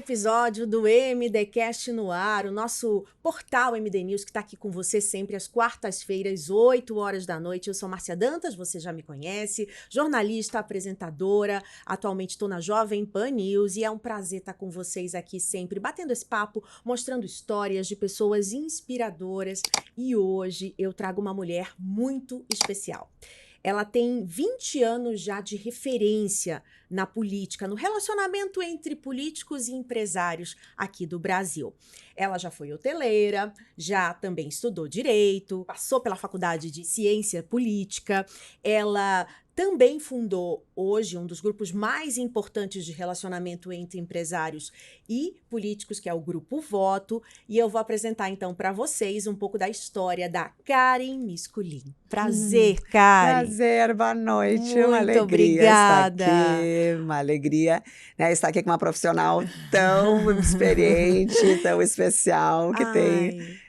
episódio do MDcast no ar, o nosso portal MD News que está aqui com você sempre às quartas-feiras, 8 horas da noite. Eu sou Márcia Dantas, você já me conhece, jornalista, apresentadora, atualmente estou na Jovem Pan News e é um prazer estar com vocês aqui sempre, batendo esse papo, mostrando histórias de pessoas inspiradoras. E hoje eu trago uma mulher muito especial. Ela tem 20 anos já de referência na política, no relacionamento entre políticos e empresários aqui do Brasil. Ela já foi hoteleira, já também estudou direito, passou pela Faculdade de Ciência Política, ela também fundou hoje um dos grupos mais importantes de relacionamento entre empresários e políticos, que é o Grupo Voto, e eu vou apresentar então para vocês um pouco da história da Karen Misculin. Prazer, Karen. Prazer, boa noite. Muito uma alegria obrigada. estar aqui, uma alegria, né, estar aqui com uma profissional tão experiente, tão especial, que tem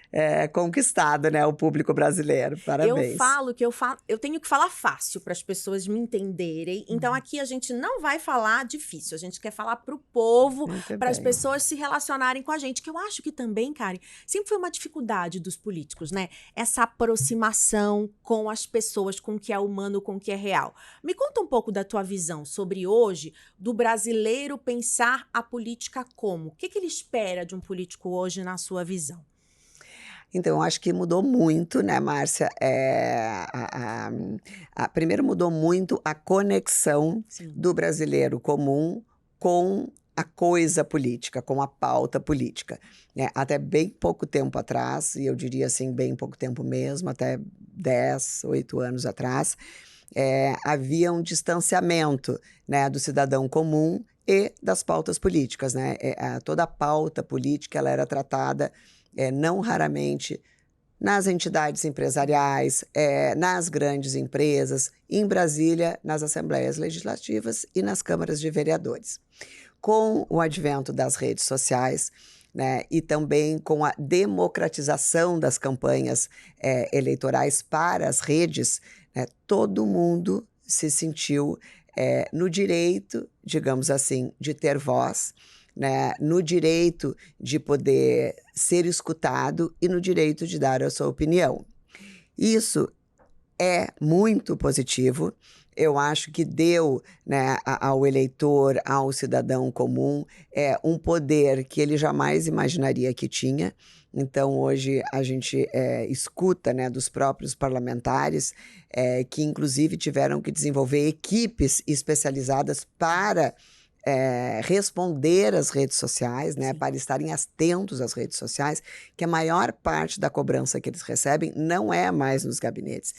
conquistado, né, o público brasileiro. Parabéns. Eu tenho que falar fácil para as pessoas me entenderem. Então aqui a gente não vai falar difícil, a gente quer falar para o povo, para as pessoas se relacionarem com a gente, que eu acho que também, Karen, sempre foi uma dificuldade dos políticos, né? Essa aproximação com as pessoas, com o que é humano, com o que é real. Me conta um pouco da tua visão sobre hoje, do brasileiro pensar a política como? O que ele espera de um político hoje na sua visão? Então, eu acho que mudou muito, né, Márcia? Primeiro mudou muito a conexão do brasileiro comum com a coisa política, com a pauta política. Né? Até bem pouco tempo atrás, e eu diria assim, bem pouco tempo mesmo, até 10, 8 anos atrás, havia um distanciamento, né, do cidadão comum e das pautas políticas. Né? Toda a pauta política ela era tratada não raramente nas entidades empresariais, nas grandes empresas, em Brasília, nas assembleias legislativas e nas câmaras de vereadores. Com o advento das redes sociais, né, e também com a democratização das campanhas eleitorais para as redes, né, todo mundo se sentiu no direito, digamos assim, de ter voz, né, no direito de poder ser escutado e no direito de dar a sua opinião. Isso é muito positivo. Eu acho que deu, né, ao eleitor, ao cidadão comum, um poder que ele jamais imaginaria que tinha. Então, hoje, a gente escuta, né, dos próprios parlamentares que, inclusive, tiveram que desenvolver equipes especializadas para responder às redes sociais, né, para estarem atentos às redes sociais, que a maior parte da cobrança que eles recebem não é mais nos gabinetes,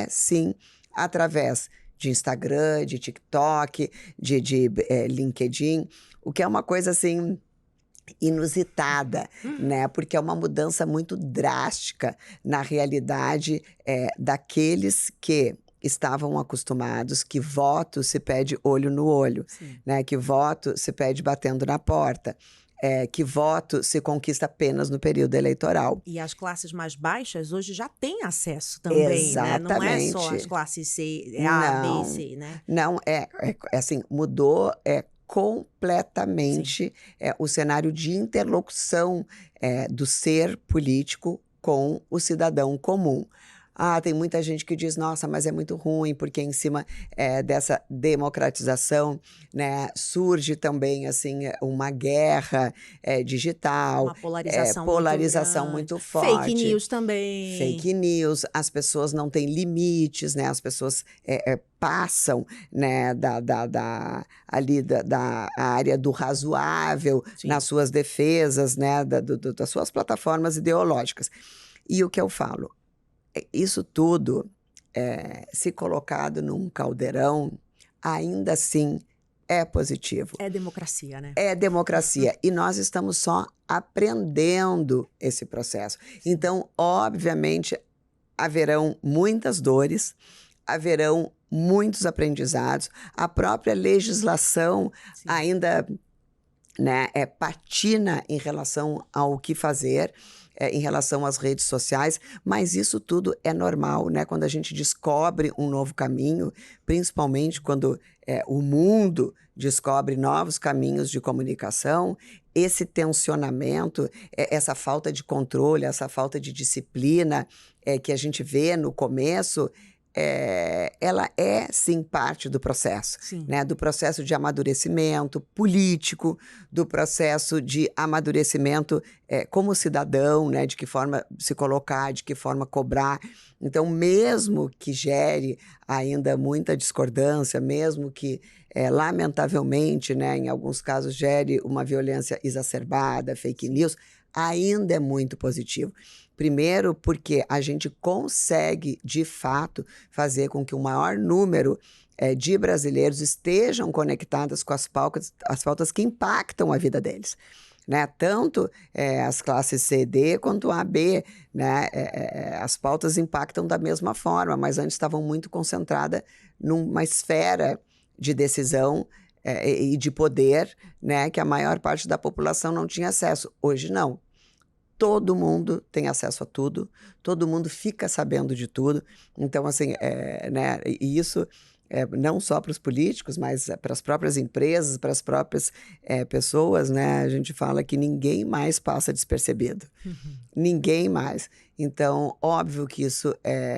sim através de Instagram, de TikTok, de LinkedIn, o que é uma coisa assim inusitada, né, porque é uma mudança muito drástica na realidade daqueles que estavam acostumados que voto se pede olho no olho, né? Que voto se pede batendo na porta, que voto se conquista apenas no período eleitoral. E as classes mais baixas hoje já têm acesso também, né? Não é só as classes C, A, B e C, né? Não, assim, mudou completamente o cenário de interlocução do ser político com o cidadão comum. Tem muita gente que diz, nossa, mas é muito ruim, porque em cima dessa democratização, né, surge também assim, uma guerra digital. Uma polarização muito forte. Fake news também. Fake news, as pessoas não têm limites, né, as pessoas passam, né, da área do razoável nas suas defesas, né, das suas plataformas ideológicas. E o que eu falo? Isso tudo, se colocado num caldeirão, ainda assim é positivo. É democracia, né? É democracia. E nós estamos só aprendendo esse processo. Então, obviamente, haverão muitas dores, haverão muitos aprendizados. A própria legislação ainda, né, patina em relação ao que fazer. em relação às redes sociais, mas isso tudo é normal, né? Quando a gente descobre um novo caminho, principalmente quando o mundo descobre novos caminhos de comunicação, esse tensionamento, essa falta de controle, essa falta de disciplina que a gente vê no começo, ela é, sim, parte do processo, né? Do processo de amadurecimento político, do processo de amadurecimento como cidadão, né? De que forma se colocar, de que forma cobrar. Então, mesmo que gere ainda muita discordância, mesmo que, lamentavelmente, né, em alguns casos, gere uma violência exacerbada, fake news, ainda é muito positivo. Primeiro, porque a gente consegue, de fato, fazer com que o maior número de brasileiros estejam conectados com as pautas que impactam a vida deles. Né? Tanto as classes C e D quanto A, B, né? As pautas impactam da mesma forma, mas antes estavam muito concentradas numa esfera de decisão e de poder, né? Que a maior parte da população não tinha acesso. Hoje, não. Todo mundo tem acesso a tudo, todo mundo fica sabendo de tudo. Então, assim, né, e isso não só para os políticos, mas para as próprias empresas, para as próprias pessoas, né? A gente fala que ninguém mais passa despercebido. Ninguém mais. Então, óbvio que isso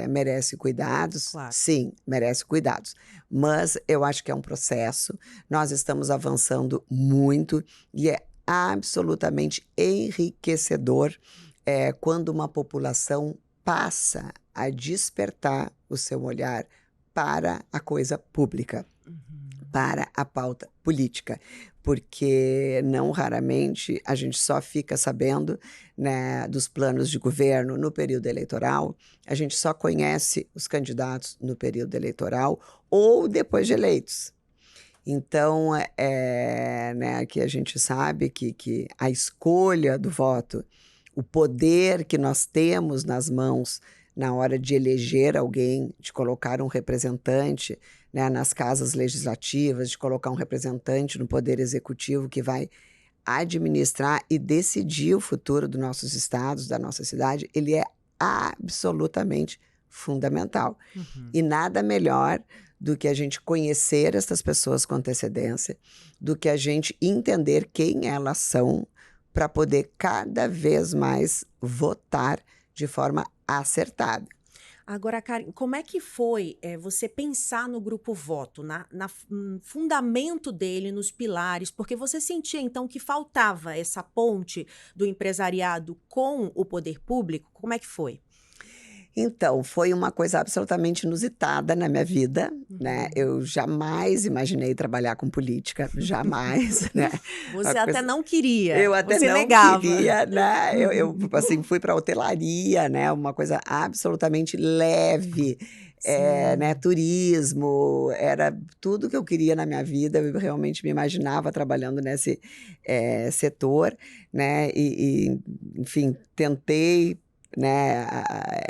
merece cuidados. Claro. Sim, merece cuidados. Mas eu acho que é um processo. Nós estamos avançando muito e é absolutamente enriquecedor quando uma população passa a despertar o seu olhar para a coisa pública, para a pauta política, porque não raramente a gente só fica sabendo, né, dos planos de governo no período eleitoral, a gente só conhece os candidatos no período eleitoral ou depois de eleitos. Então, né, que a gente sabe que a escolha do voto, o poder que nós temos nas mãos na hora de eleger alguém, de colocar um representante, né, nas casas legislativas, de colocar um representante no poder executivo que vai administrar e decidir o futuro dos nossos estados, da nossa cidade, ele é absolutamente fundamental. E nada melhor do que a gente conhecer essas pessoas com antecedência, do que a gente entender quem elas são para poder cada vez mais votar de forma acertada. Agora, Karen, como é que foi você pensar no Grupo Voto, no fundamento dele, nos pilares? Porque você sentia, então, que faltava essa ponte do empresariado com o poder público? Como é que foi? Então, foi uma coisa absolutamente inusitada na minha vida, né? Eu jamais imaginei trabalhar com política, jamais, né? Você até não queria, Eu até você não negava. queria, né? Eu assim, fui para hotelaria, né? Uma coisa absolutamente leve, né? Turismo, era tudo que eu queria na minha vida. Eu realmente me imaginava trabalhando nesse setor, né? Enfim, tentei, né,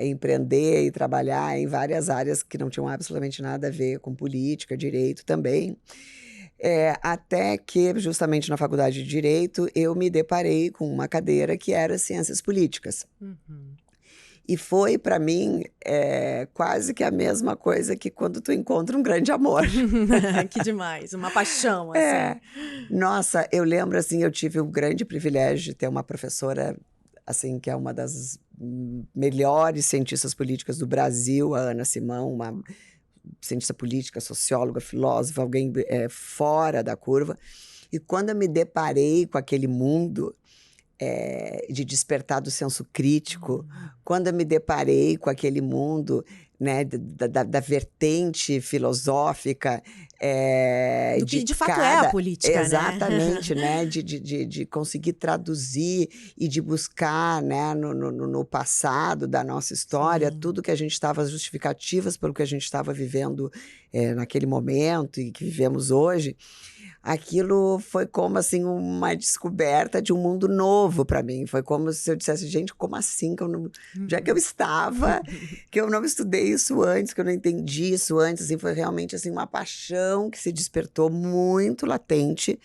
empreender e trabalhar em várias áreas que não tinham absolutamente nada a ver com política, direito também. Até que, justamente na faculdade de Direito, eu me deparei com uma cadeira que era Ciências Políticas. E foi, para mim, quase que a mesma coisa que quando tu encontra um grande amor. Que demais, uma paixão, assim. Nossa, eu lembro, assim, eu tive o grande privilégio de ter uma professora, assim, que é uma das melhores cientistas políticas do Brasil, a Ana Simão, uma cientista política, socióloga, filósofa, alguém fora da curva. E quando eu me deparei com aquele mundo de despertar do senso crítico, quando eu me deparei com aquele mundo, né, da vertente filosófica, do que de fato é a política, exatamente, né? De conseguir traduzir e de buscar, né, no passado da nossa história, tudo que a gente estava, as justificativas pelo que a gente estava vivendo naquele momento e que vivemos hoje. Aquilo foi como, assim, uma descoberta de um mundo novo para mim. Foi como se eu dissesse, gente, como assim? Onde é que eu estava? Que eu não estudei isso antes, que eu não entendi isso antes. Assim, foi realmente, assim, uma paixão que se despertou muito latente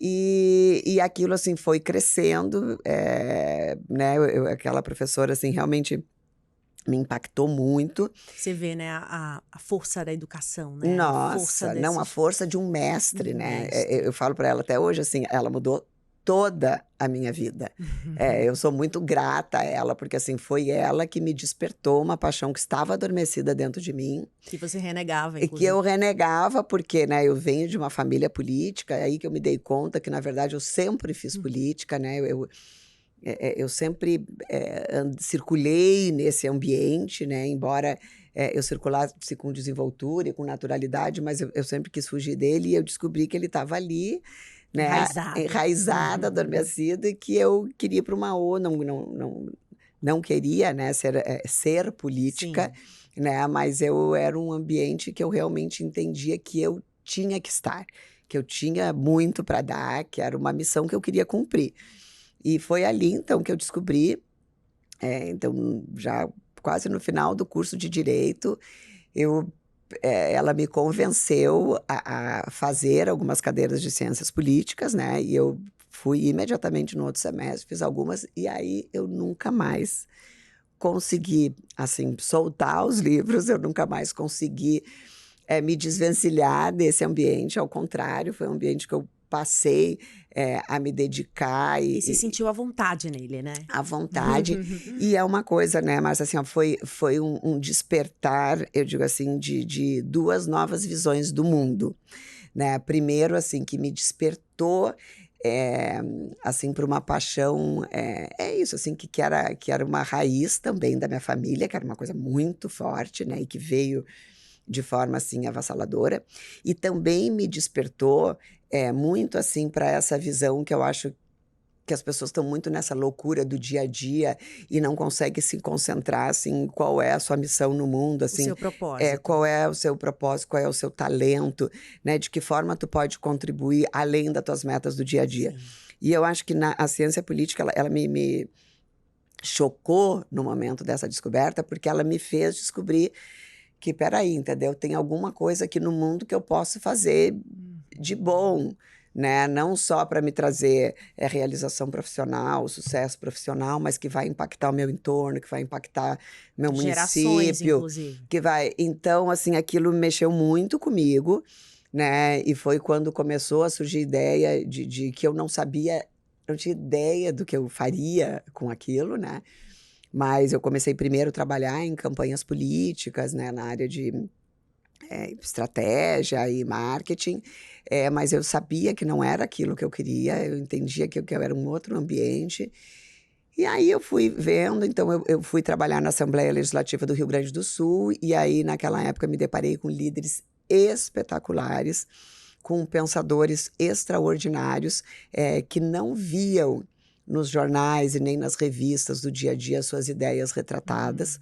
E aquilo, assim, foi crescendo, né? Aquela professora, assim, realmente me impactou muito. Você vê, né, a força da educação, né? A força Nossa, não, a força de um mestre, né? Eu falo para ela até hoje, assim, ela mudou toda a minha vida. Eu sou muito grata a ela, porque, assim, foi ela que me despertou uma paixão que estava adormecida dentro de mim. Que você renegava, E que inclusive. eu renegava, porque, né, eu venho de uma família política, é aí que eu me dei conta que, na verdade, eu sempre fiz política, né? Eu sempre circulei nesse ambiente, né? Embora eu circulasse com desenvoltura e com naturalidade, mas eu sempre quis fugir dele e eu descobri que ele estava ali, né? Enraizado, adormecido, e que eu queria ir para uma não queria, né, ser política, né? Mas eu era um ambiente que eu realmente entendia que eu tinha que estar, que eu tinha muito para dar, que era uma missão que eu queria cumprir. E foi ali, então, que eu descobri, então, já quase no final do curso de Direito, ela me convenceu a fazer algumas cadeiras de Ciências Políticas, né? E eu fui imediatamente no outro semestre, fiz algumas, e aí eu nunca mais consegui, assim, soltar os livros, eu nunca mais consegui me desvencilhar desse ambiente, ao contrário, foi um ambiente que eu passei a me dedicar E se sentiu à vontade nele, né? à vontade. E é uma coisa, né, Márcia, assim, ó, foi um despertar, eu digo assim, de duas novas visões do mundo, né? Primeiro, assim, que me despertou, assim, para uma paixão, isso, assim, que era uma raiz também da minha família, que era uma coisa muito forte, né, e que veio de forma, assim, avassaladora, e também me despertou muito, assim, para essa visão que eu acho que as pessoas estão muito nessa loucura do dia a dia e não conseguem se concentrar, assim, qual é a sua missão no mundo, assim, o seu propósito. Qual é o seu propósito, qual é o seu talento, né, de que forma tu pode contribuir além das tuas metas do dia a dia. Sim. E eu acho que a ciência política, ela me chocou no momento dessa descoberta, porque ela me fez descobrir que, peraí, entendeu? Tem alguma coisa aqui no mundo que eu posso fazer de bom, né? Não só para me trazer realização profissional, sucesso profissional, mas que vai impactar o meu entorno, que vai impactar meu Gerações, município, inclusive. que vai. Então, assim, aquilo mexeu muito comigo, né? E foi quando começou a surgir a ideia de que eu não sabia, não tinha ideia do que eu faria com aquilo, né? Mas eu comecei primeiro a trabalhar em campanhas políticas, né, na área de estratégia e marketing, mas eu sabia que não era aquilo que eu queria, eu entendia que eu era um outro ambiente. E aí eu fui vendo, então eu fui trabalhar na Assembleia Legislativa do Rio Grande do Sul, e aí naquela época me deparei com líderes espetaculares, com pensadores extraordinários, que não viam nos jornais e nem nas revistas do dia a dia suas ideias retratadas.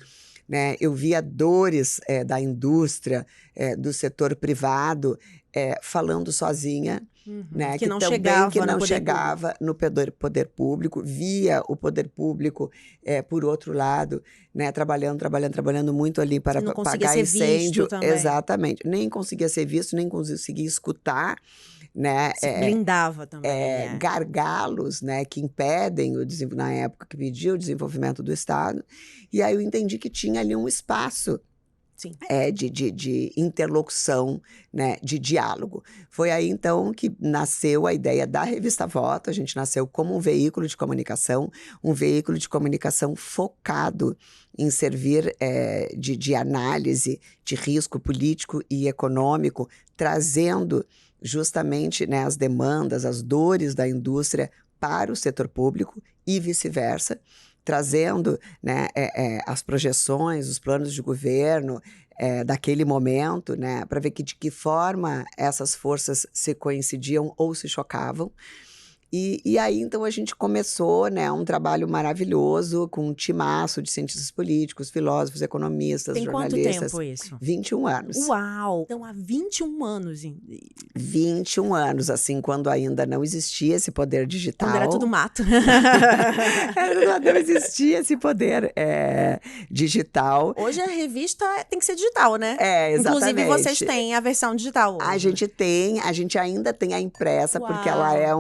Né? Eu via dores da indústria, do setor privado, falando sozinha, né? Que não chegava no poder público, via o poder público, por outro lado, né? Trabalhando muito ali para apagar incêndio. Exatamente. Nem conseguia ser visto, nem conseguia escutar. Né? Se blindava também. Gargalos, né, que impedem na época que pedia o desenvolvimento do Estado. E aí eu entendi que tinha ali um espaço de interlocução, né, de diálogo. Foi aí, então, que nasceu a ideia da Revista Voto. A gente nasceu como um veículo de comunicação focado em servir de análise de risco político e econômico, trazendo justamente, né, as demandas, as dores da indústria para o setor público e vice-versa, trazendo, né, as projeções, os planos de governo daquele momento, né, para ver de que forma essas forças se coincidiam ou se chocavam. E aí, então, a gente começou, né, um trabalho maravilhoso com um timaço de cientistas políticos, filósofos, economistas, Tem quanto jornalistas. tempo isso? 21 anos. Uau! Então, há 21 anos. 21 anos, assim, quando ainda não existia esse poder digital. Quando era tudo mato. Não existia esse poder digital. Hoje a revista tem que ser digital, né? Exatamente. Inclusive, vocês têm a versão digital hoje. A gente ainda tem a impressa, Uau. porque ela é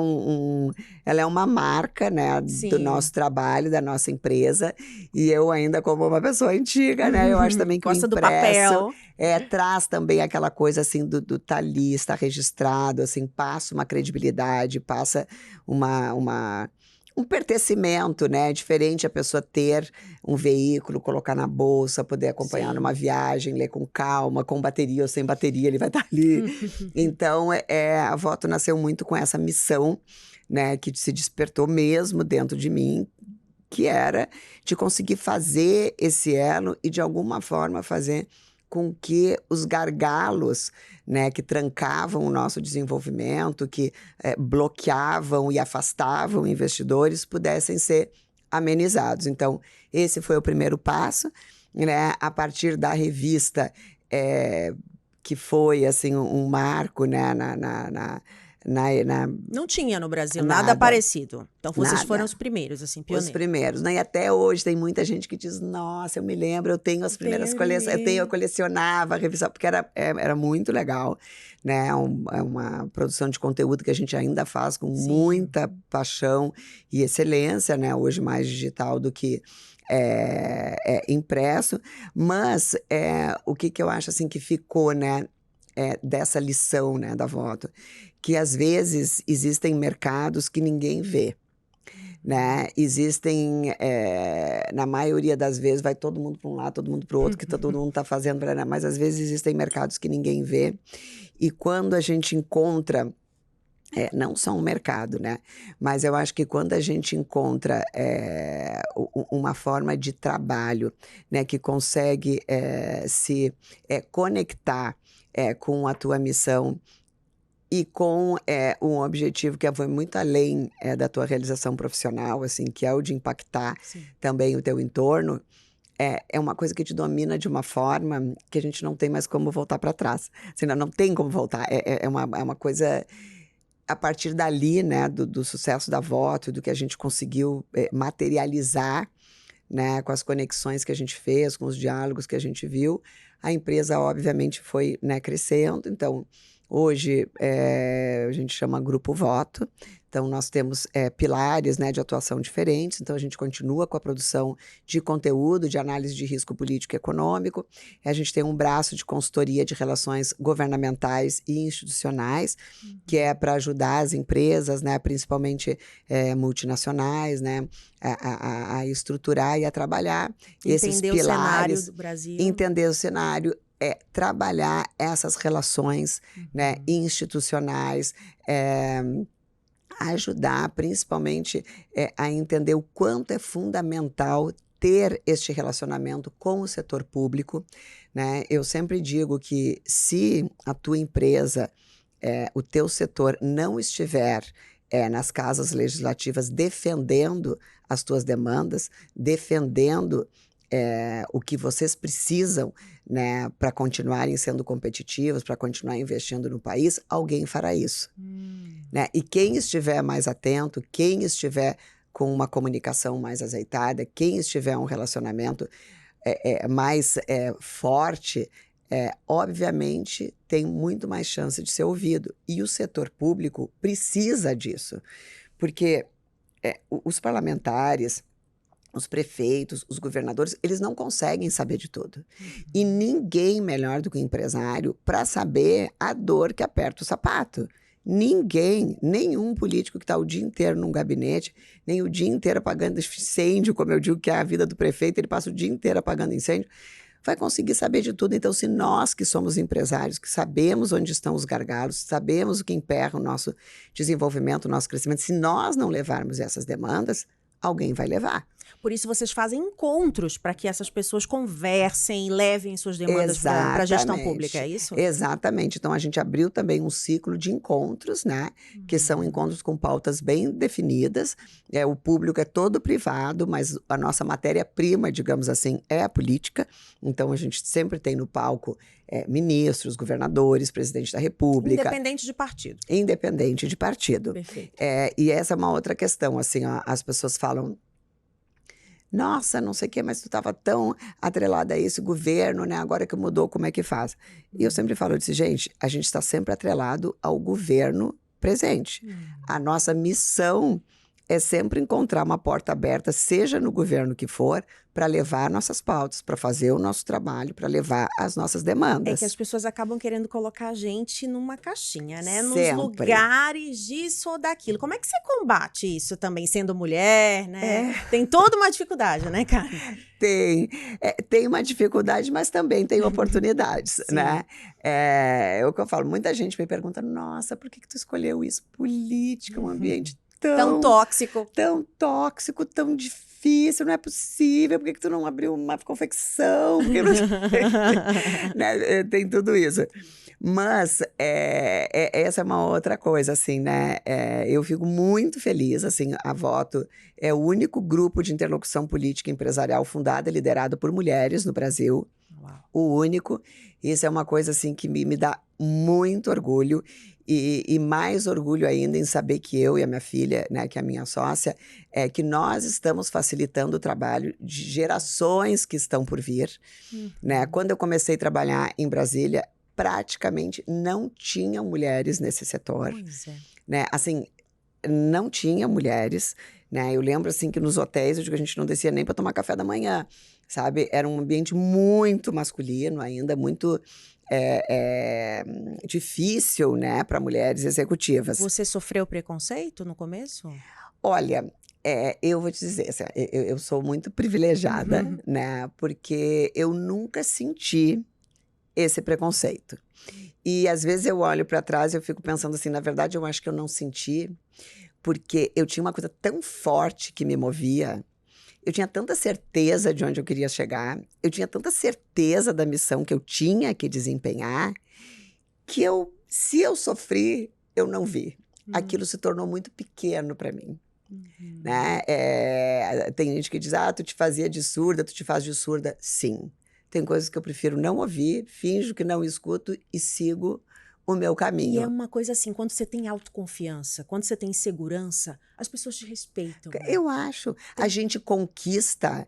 ela é uma marca, né, Sim. do nosso trabalho, da nossa empresa. E eu ainda, como uma pessoa antiga, né, eu acho também que o Gosta do impresso papel. traz também aquela coisa, assim, do tá ali, está registrado, assim, passa uma credibilidade, passa um pertencimento, né? É diferente a pessoa ter um veículo, colocar na bolsa, poder acompanhar numa viagem, ler com calma, com bateria ou sem bateria, ele vai estar ali. Então, a Voto nasceu muito com essa missão, né? Que se despertou mesmo dentro de mim, que era de conseguir fazer esse elo e, de alguma forma, fazer com que os gargalos, né, que trancavam o nosso desenvolvimento, que bloqueavam e afastavam investidores, pudessem ser amenizados. Então, esse foi o primeiro passo, né? A partir da revista, que foi assim, um marco, né, Não tinha no Brasil nada parecido. Então, vocês foram os primeiros, assim, pioneiros. Os primeiros, né? E até hoje tem muita gente que diz, nossa, eu me lembro, eu tenho as primeiras coleções, eu colecionava a revista, porque era muito legal, né? É uma produção de conteúdo que a gente ainda faz com muita paixão e excelência, né? Hoje mais digital do que impresso. Mas o que eu acho, assim, que ficou, né? Dessa lição, né, da Voto, que às vezes existem mercados que ninguém vê, né? Existem, na maioria das vezes, vai todo mundo para um lado, todo mundo para o outro, que todo mundo está fazendo, mas às vezes existem mercados que ninguém vê. E quando a gente encontra, não só um mercado, né? Mas eu acho que quando a gente encontra uma forma de trabalho, né, que consegue se conectar com a tua missão e com um objetivo que foi muito além da tua realização profissional, assim, que é o de impactar também o teu entorno, é uma coisa que te domina de uma forma que a gente não tem mais como voltar para trás. Assim, não tem como voltar. É uma coisa... A partir dali, né, do sucesso da Voto, do que a gente conseguiu materializar, né, com as conexões que a gente fez, com os diálogos que a gente viu, a empresa, obviamente, foi, né, crescendo. Então, hoje, a gente chama Grupo Voto. Então, nós temos pilares, né, de atuação diferentes. Então, a gente continua com a produção de conteúdo, de análise de risco político e econômico. A gente tem um braço de consultoria de relações governamentais e institucionais, que é para ajudar as empresas, né, principalmente multinacionais, né, a estruturar e a trabalhar esses pilares. Entender o cenário do Brasil. Entender o cenário. Trabalhar essas relações, né, institucionais, ajudar principalmente a entender o quanto é fundamental ter este relacionamento com o setor público, né? Eu sempre digo que se a tua empresa, o teu setor não estiver nas casas legislativas defendendo as tuas demandas, defendendo o que vocês precisam, né, para continuarem sendo competitivos, para continuar investindo no país, alguém fará isso. Né? E quem estiver mais atento, quem estiver com uma comunicação mais azeitada, quem estiver um relacionamento mais forte, obviamente tem muito mais chance de ser ouvido. E o setor público precisa disso, porque os parlamentares, os prefeitos, os governadores, eles não conseguem saber de tudo. E ninguém melhor do que o empresário para saber a dor que aperta o sapato. Ninguém, nenhum político que está o dia inteiro num gabinete, nem o dia inteiro apagando incêndio, como eu digo que é a vida do prefeito, ele passa o dia inteiro apagando incêndio, vai conseguir saber de tudo. Então, se nós que somos empresários, que sabemos onde estão os gargalos, sabemos o que emperra o nosso desenvolvimento, o nosso crescimento, se nós não levarmos essas demandas, alguém vai levar. Por isso vocês fazem encontros para que essas pessoas conversem, levem suas demandas para a gestão pública, é isso? Exatamente. Então, a gente abriu também um ciclo de encontros, né? Que são encontros com pautas bem definidas. O público é todo privado, mas a nossa matéria-prima, digamos assim, é a política. Então, a gente sempre tem no palco ministros, governadores, presidente da República. Independente de partido. Independente de partido. Perfeito. E essa é uma outra questão, assim, as pessoas falam, nossa, não sei o quê, mas tu estava tão atrelada a esse governo, né? Agora que mudou, como é que faz? E eu sempre falo, eu disse, gente, a gente está sempre atrelado ao governo presente. A nossa missão é sempre encontrar uma porta aberta, seja no governo que for, para levar nossas pautas, para fazer o nosso trabalho, para levar as nossas demandas. É que as pessoas acabam querendo colocar a gente numa caixinha, né? Sempre. Nos lugares disso ou daquilo. Como é que você combate isso também, sendo mulher, né? Tem toda uma dificuldade, né, cara? Tem uma dificuldade, mas também tem oportunidades, né? É o que eu falo, muita gente me pergunta, nossa, por que tu escolheu isso? Política, um ambiente tão tóxico. Tão tóxico, tão difícil, não é possível, por que tu não abriu uma confecção? Porque não... né? Tem tudo isso. Mas essa é uma outra coisa, assim, né? Eu fico muito feliz, assim, a Voto é o único grupo de interlocução política e empresarial fundado e liderado por mulheres no Brasil. Uau. O único. Isso é uma coisa, assim, que me dá muito orgulho. E mais orgulho ainda em saber que eu e a minha filha, né, que é a minha sócia, que nós estamos facilitando o trabalho de gerações que estão por vir. Né? Quando eu comecei a trabalhar em Brasília, praticamente não tinha mulheres nesse setor. Pois é. Né? Assim, não tinha mulheres. Né? Eu lembro assim, que nos hotéis a gente não descia nem para tomar café da manhã. Sabe? Era um ambiente muito masculino ainda, muito... difícil, né, para mulheres executivas. Você sofreu preconceito no começo? Olha, eu vou te dizer, assim, eu sou muito privilegiada, né, porque eu nunca senti esse preconceito. E às vezes eu olho para trás e eu fico pensando assim, na verdade eu acho que eu não senti, porque eu tinha uma coisa tão forte que me movia. Eu tinha tanta certeza de onde eu queria chegar, eu tinha tanta certeza da missão que eu tinha que desempenhar, que se eu sofri, eu não vi. Aquilo se tornou muito pequeno para mim. Né? Tem gente que diz, tu te fazia de surda, tu te faz de surda. Sim, tem coisas que eu prefiro não ouvir, finjo que não escuto e sigo o meu caminho. E é uma coisa assim, quando você tem autoconfiança, quando você tem segurança, as pessoas te respeitam. Né? Eu acho. A gente conquista...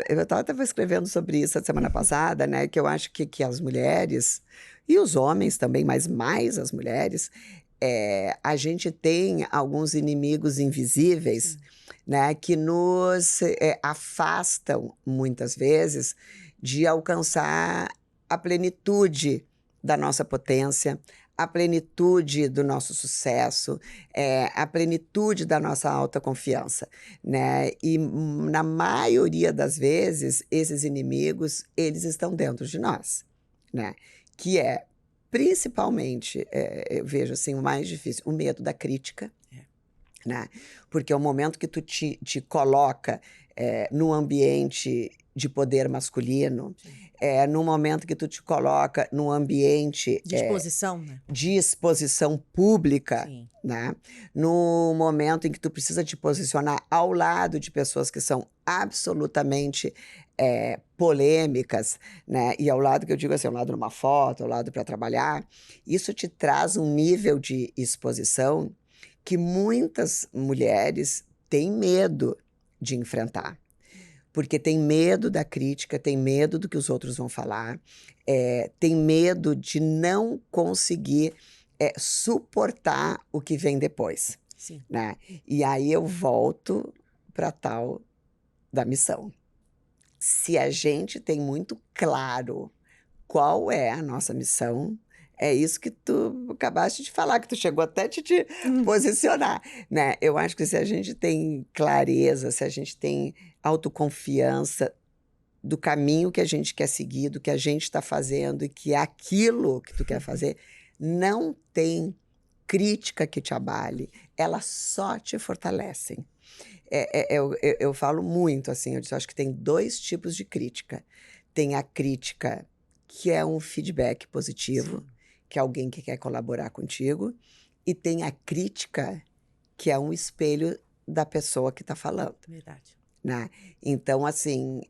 eu estava escrevendo sobre isso a semana passada, né? Que eu acho que as mulheres, e os homens também, mas mais as mulheres, a gente tem alguns inimigos invisíveis, né? Que nos afastam, muitas vezes, de alcançar a plenitude da nossa potência, a plenitude do nosso sucesso, a plenitude da nossa autoconfiança, né? E na maioria das vezes, esses inimigos, eles estão dentro de nós, né? Que principalmente, eu vejo assim, o mais difícil, o medo da crítica, né? Porque é o momento que tu te coloca num ambiente de poder masculino, no momento que tu te coloca num ambiente de exposição, né? De exposição pública, Sim. Né? No momento em que tu precisa te posicionar ao lado de pessoas que são absolutamente polêmicas, né? E ao lado que eu digo assim, ao lado numa foto, ao lado para trabalhar, isso te traz um nível de exposição que muitas mulheres têm medo de enfrentar. Porque tem medo da crítica, tem medo do que os outros vão falar, tem medo de não conseguir suportar o que vem depois. Sim. Né? E aí eu volto para tal da missão. Se a gente tem muito claro qual é a nossa missão, é isso que tu acabaste de falar, que tu chegou até te posicionar, né? Eu acho que se a gente tem clareza, se a gente tem autoconfiança do caminho que a gente quer seguir, do que a gente está fazendo e que é aquilo que tu quer fazer, não tem crítica que te abale, elas só te fortalecem. Eu falo muito assim, eu acho que tem 2 tipos de crítica. Tem a crítica que é um feedback positivo, Sim. que é alguém que quer colaborar contigo, e tem a crítica que é um espelho da pessoa que está falando, Verdade. né? Então, assim,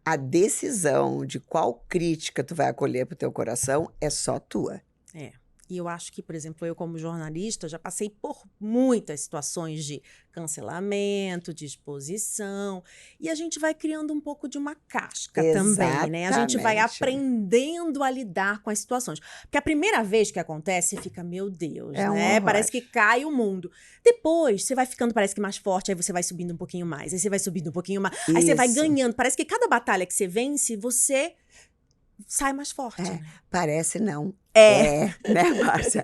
a decisão de qual crítica tu vai acolher pro teu coração é só tua. É. E eu acho que, por exemplo, eu como jornalista já passei por muitas situações de cancelamento, de exposição, e a gente vai criando um pouco de uma casca também, né? A gente vai Exatamente. aprendendo a lidar com as situações. Porque a primeira vez que acontece, você fica, meu Deus, É um né? horror. Parece que cai o mundo. Depois, você vai ficando, parece que mais forte, aí você vai subindo um pouquinho mais, aí você vai subindo um pouquinho mais, aí você vai Isso. ganhando. Parece que cada batalha que você vence, você sai mais forte, É, né? parece não. É. Né, Márcia?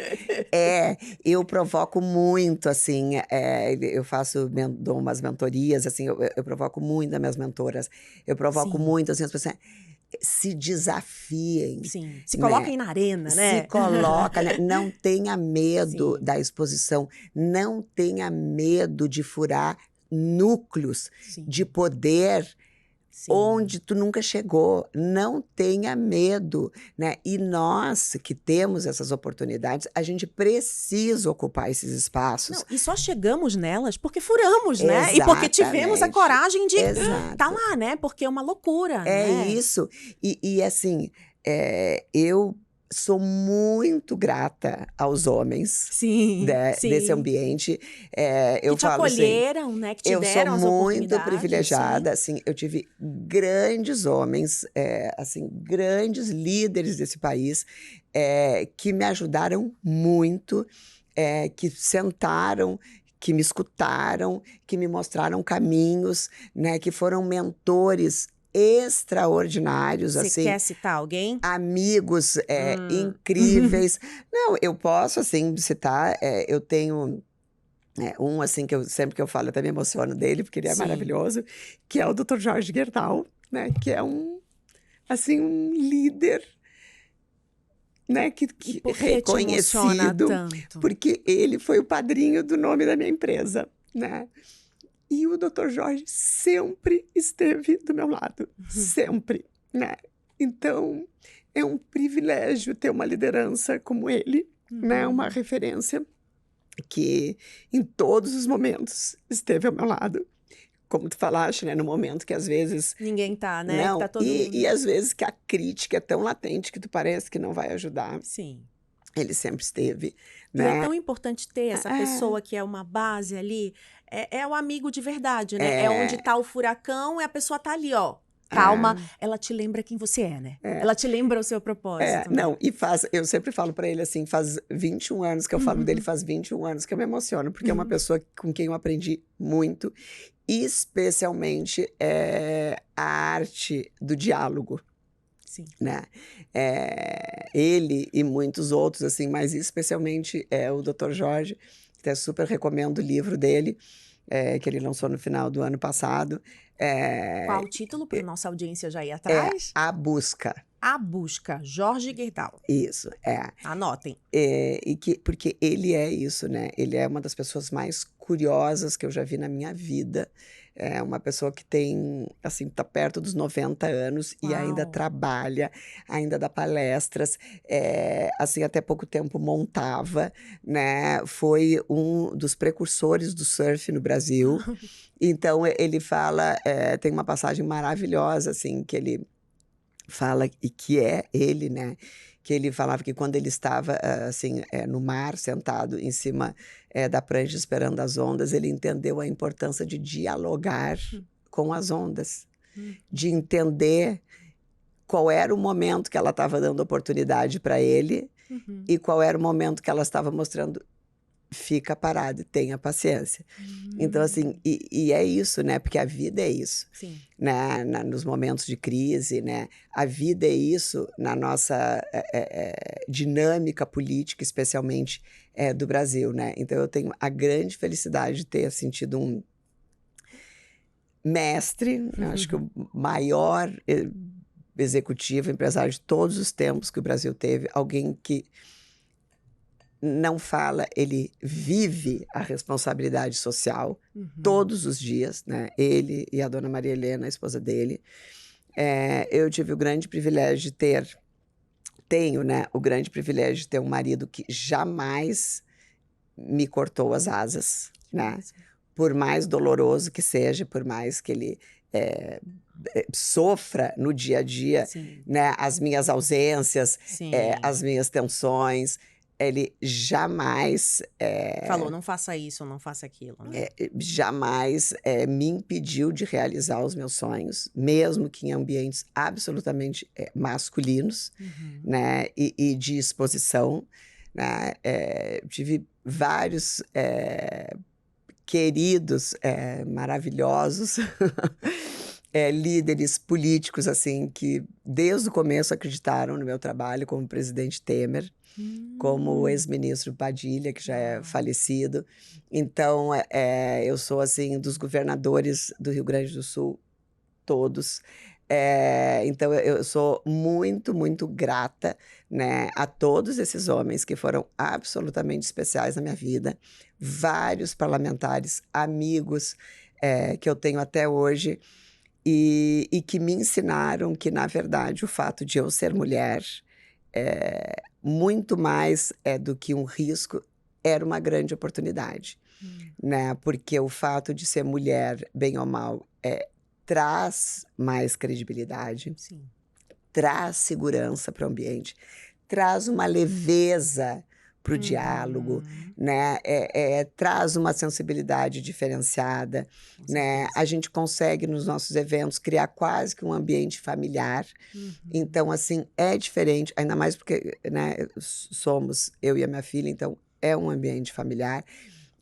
Eu provoco muito, assim, eu dou umas mentorias, assim, eu provoco muito das minhas mentoras, eu provoco Sim. muito, assim, as pessoas se desafiem, Sim, se né? coloquem na arena, Se né? coloca, né? Não tenha medo Sim. da exposição, não tenha medo de furar núcleos Sim. de poder Sim. onde tu nunca chegou. Não tenha medo, né? E nós que temos essas oportunidades, a gente precisa ocupar esses espaços. Não, e só chegamos nelas porque furamos, né? E porque tivemos a Exatamente. coragem de Exato. tá lá, né? Porque é uma loucura, É né? isso. E assim, eu sou muito grata aos homens Sim, desse sim. ambiente. Que Eu te falo assim, acolheram, né? Que te eu sou deram as muito oportunidades. privilegiada, assim, eu tive grandes homens, assim, grandes líderes desse país, que me ajudaram muito, que sentaram, que me escutaram, que me mostraram caminhos, né, que foram mentores extraordinários, Você assim, quer citar alguém? amigos incríveis. Não, eu posso, assim, citar, eu tenho um, assim, que sempre que eu falo, eu até me emociono dele, porque ele é Sim. maravilhoso, que é o Dr. Jorge Gerdau, né? Que é assim, um líder, né? E por que te emociona Reconhecido, tanto? porque ele foi o padrinho do nome da minha empresa, né? E o Dr. Jorge sempre esteve do meu lado, sempre, né? Então, é um privilégio ter uma liderança como ele, né? Uma referência que em todos os momentos esteve ao meu lado. Como tu falaste, né? No momento que às vezes Ninguém tá, né? Que não, tá todo e mundo. às vezes que a crítica é tão latente que tu parece que não vai ajudar. Sim. Ele sempre esteve, E é né? tão importante ter essa pessoa que é uma base ali. É o amigo de verdade, né? É onde É, tá o furacão e a pessoa tá ali, ó. Calma, ela te lembra quem você é, né? Ela te lembra o seu propósito, né? não, eu sempre falo pra ele assim, faz 21 anos que eu falo dele, faz 21 anos que eu me emociono, porque é uma pessoa com quem eu aprendi muito, especialmente a arte do diálogo. Sim. Né? Ele e muitos outros, assim, mas especialmente o Dr. Jorge, até super recomendo o livro dele, que ele lançou no final do ano passado. Qual o título para nossa audiência já ir É atrás? A Busca. A Busca, Jorge Gerdau. Isso, Anotem. Porque ele é isso, né? Ele é uma das pessoas mais curiosas que eu já vi na minha vida. É uma pessoa que tem, assim, tá perto dos 90 anos e ainda Uau. trabalha, ainda dá palestras, assim, até pouco tempo montava, né? Foi um dos precursores do surf no Brasil. Então, ele fala, tem uma passagem maravilhosa, assim, que ele fala, e que é ele, né? Que ele falava que quando ele estava, assim, no mar, sentado em cima da prancha esperando as ondas, ele entendeu a importância de dialogar com as ondas, de entender qual era o momento que ela estava dando oportunidade para ele e qual era o momento que ela estava mostrando, fica parado e tenha paciência. Então, assim, e é isso, né? Porque a vida é isso. Sim. Né? Nos momentos de crise, né? A vida é isso na nossa dinâmica política, especialmente do Brasil, né? Então, eu tenho a grande felicidade de ter sentido um mestre, acho que o maior executivo, empresário de todos os tempos que o Brasil teve, alguém que não fala, ele vive a responsabilidade social todos os dias, né? Ele e a dona Maria Helena, a esposa dele. Eu tive o grande privilégio de tenho, né, o grande privilégio de ter um marido que jamais me cortou as asas, né? Por mais doloroso que seja, por mais que ele sofra no dia a dia, né, as minhas ausências, as minhas tensões, ele jamais falou, não faça isso, não faça aquilo, né? Jamais me impediu de realizar os meus sonhos, mesmo que em ambientes absolutamente masculinos, né, e de exposição, né? Tive vários queridos, maravilhosos, líderes políticos, assim, que desde o começo acreditaram no meu trabalho, como o presidente Temer, como o ex-ministro Padilha, que já é falecido. Então, eu sou, assim, dos governadores do Rio Grande do Sul, todos. Então, eu sou muito, muito grata, né, a todos esses homens que foram absolutamente especiais na minha vida. Vários parlamentares, amigos, que eu tenho até hoje, e que me ensinaram que, na verdade, o fato de eu ser mulher, muito mais do que um risco, era uma grande oportunidade, né? Porque o fato de ser mulher, bem ou mal, traz mais credibilidade, traz segurança para o ambiente, traz uma leveza para o diálogo, né? Traz uma sensibilidade diferenciada, né? A gente consegue, nos nossos eventos, criar quase que um ambiente familiar. Então, assim, é diferente, ainda mais porque, né, somos eu e a minha filha, então é um ambiente familiar.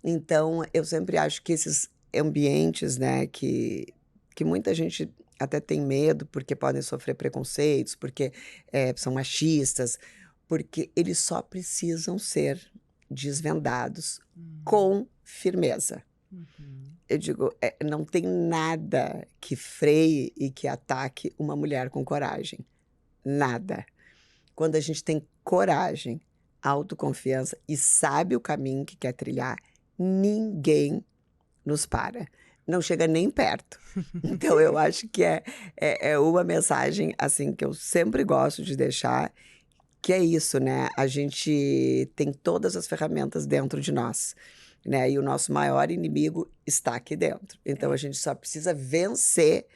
Então, eu sempre acho que esses ambientes, né, que muita gente até tem medo, porque podem sofrer preconceitos, porque são machistas, porque eles só precisam ser desvendados com firmeza. Eu digo, não tem nada que freie e que ataque uma mulher com coragem. Nada. Quando a gente tem coragem, autoconfiança e sabe o caminho que quer trilhar, ninguém nos para. Não chega nem perto. Então, eu acho que é uma mensagem, assim, que eu sempre gosto de deixar, que é isso, né? A gente tem todas as ferramentas dentro de nós, né? E o nosso maior inimigo está aqui dentro. Então, a gente só precisa vencer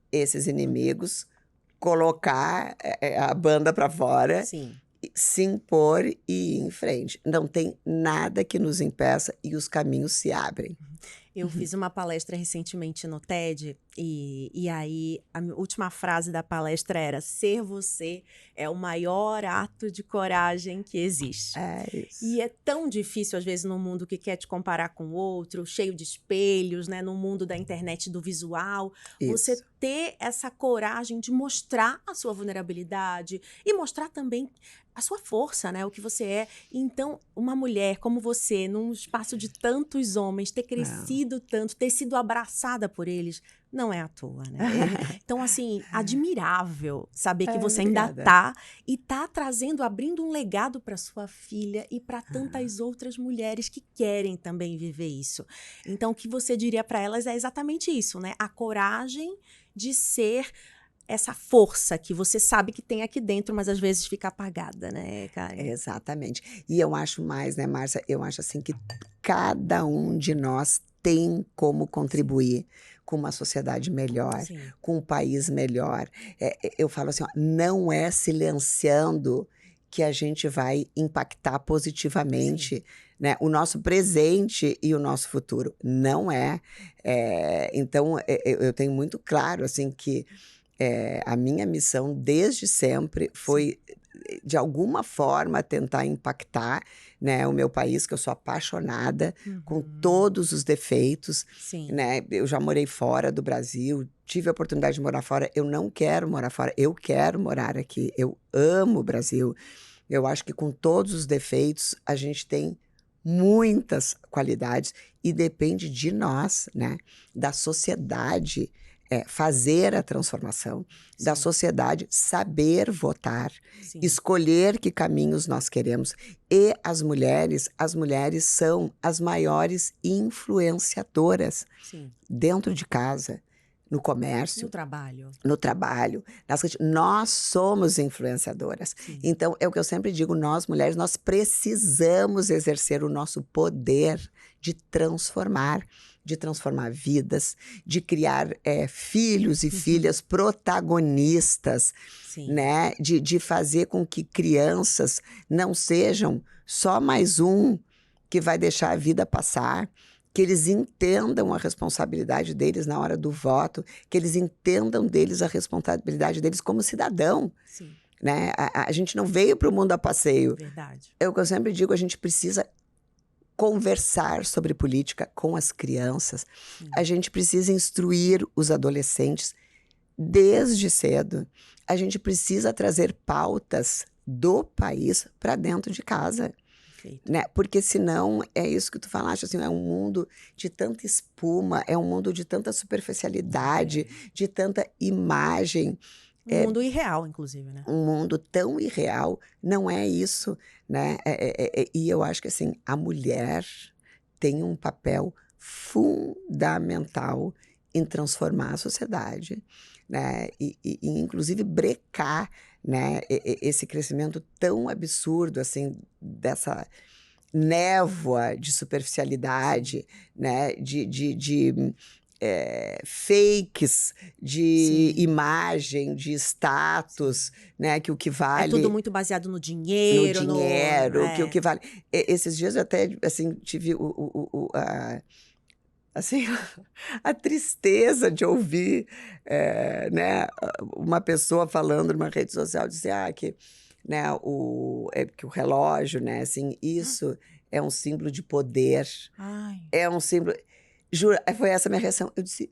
esses inimigos, colocar a banda para fora, se impor e ir em frente. Não tem nada que nos impeça e os caminhos se abrem. Eu fiz uma palestra recentemente no TED e aí a última frase da palestra era: ser você é o maior ato de coragem que existe. Isso. E é tão difícil, às vezes, num mundo que quer te comparar com o outro, cheio de espelhos, né? No mundo da internet, do visual. Você ter essa coragem de mostrar a sua vulnerabilidade e mostrar também a sua força, né? O que você é. Então, uma mulher como você, num espaço de tantos homens, ter crescido tanto, ter sido abraçada por eles, não é à toa, né? Então, assim, admirável saber que você ainda tá e tá trazendo, abrindo um legado para sua filha e para tantas outras mulheres que querem também viver isso. Então, o que você diria para elas é exatamente isso, né? A coragem de ser essa força que você sabe que tem aqui dentro, mas às vezes fica apagada, né, Karen? Exatamente. E eu acho mais, né, Márcia? Eu acho assim que cada um de nós tem como contribuir com uma sociedade melhor, com um país melhor. Eu falo assim, ó, não é silenciando que a gente vai impactar positivamente, né, o nosso presente e o nosso futuro. Não é. Então, eu tenho muito claro assim que a minha missão desde sempre foi, de alguma forma, tentar impactar, né, o meu país, que eu sou apaixonada, com todos os defeitos, né? Eu já morei fora do Brasil, tive a oportunidade de morar fora. Eu não quero morar fora, eu quero morar aqui. Eu amo o Brasil. Eu acho que com todos os defeitos a gente tem muitas qualidades e depende de nós, né, da sociedade, fazer a transformação da sociedade, saber votar, Sim. escolher que caminhos nós queremos. E as mulheres são as maiores influenciadoras Sim. dentro de casa, no comércio, no trabalho. Nós somos influenciadoras. Sim. Então, é o que eu sempre digo, nós mulheres, nós precisamos exercer o nosso poder de transformar vidas, de criar filhos e filhas protagonistas, Sim. né? De fazer com que crianças não sejam só mais um que vai deixar a vida passar, que eles entendam a responsabilidade deles na hora do voto, que eles entendam deles a responsabilidade deles como cidadão. Sim. Né? A gente não veio para o mundo a passeio. Verdade. É o que eu sempre digo, a gente precisa conversar sobre política com as crianças. Sim. A gente precisa instruir os adolescentes desde cedo. A gente precisa trazer pautas do país para dentro de casa. Né? Porque senão, é isso que tu falaste, assim, é um mundo de tanta espuma, é um mundo de tanta superficialidade, de tanta imagem. Um mundo irreal, inclusive, né? Um mundo tão irreal, não é isso, né? E eu acho que, assim, a mulher tem um papel fundamental em transformar a sociedade, né? E inclusive, brecar, né, esse crescimento tão absurdo, assim, dessa névoa de superficialidade, né, de fakes, de imagem, de status, né, que o que vale... É tudo muito baseado no dinheiro. Que o que vale... Esses dias eu até, assim, tive assim, a tristeza de ouvir, né, uma pessoa falando numa rede social, dizer que, né, que o relógio, né, assim, isso é um símbolo de poder. Ai. É um símbolo... Juro, foi essa a minha reação. Eu disse,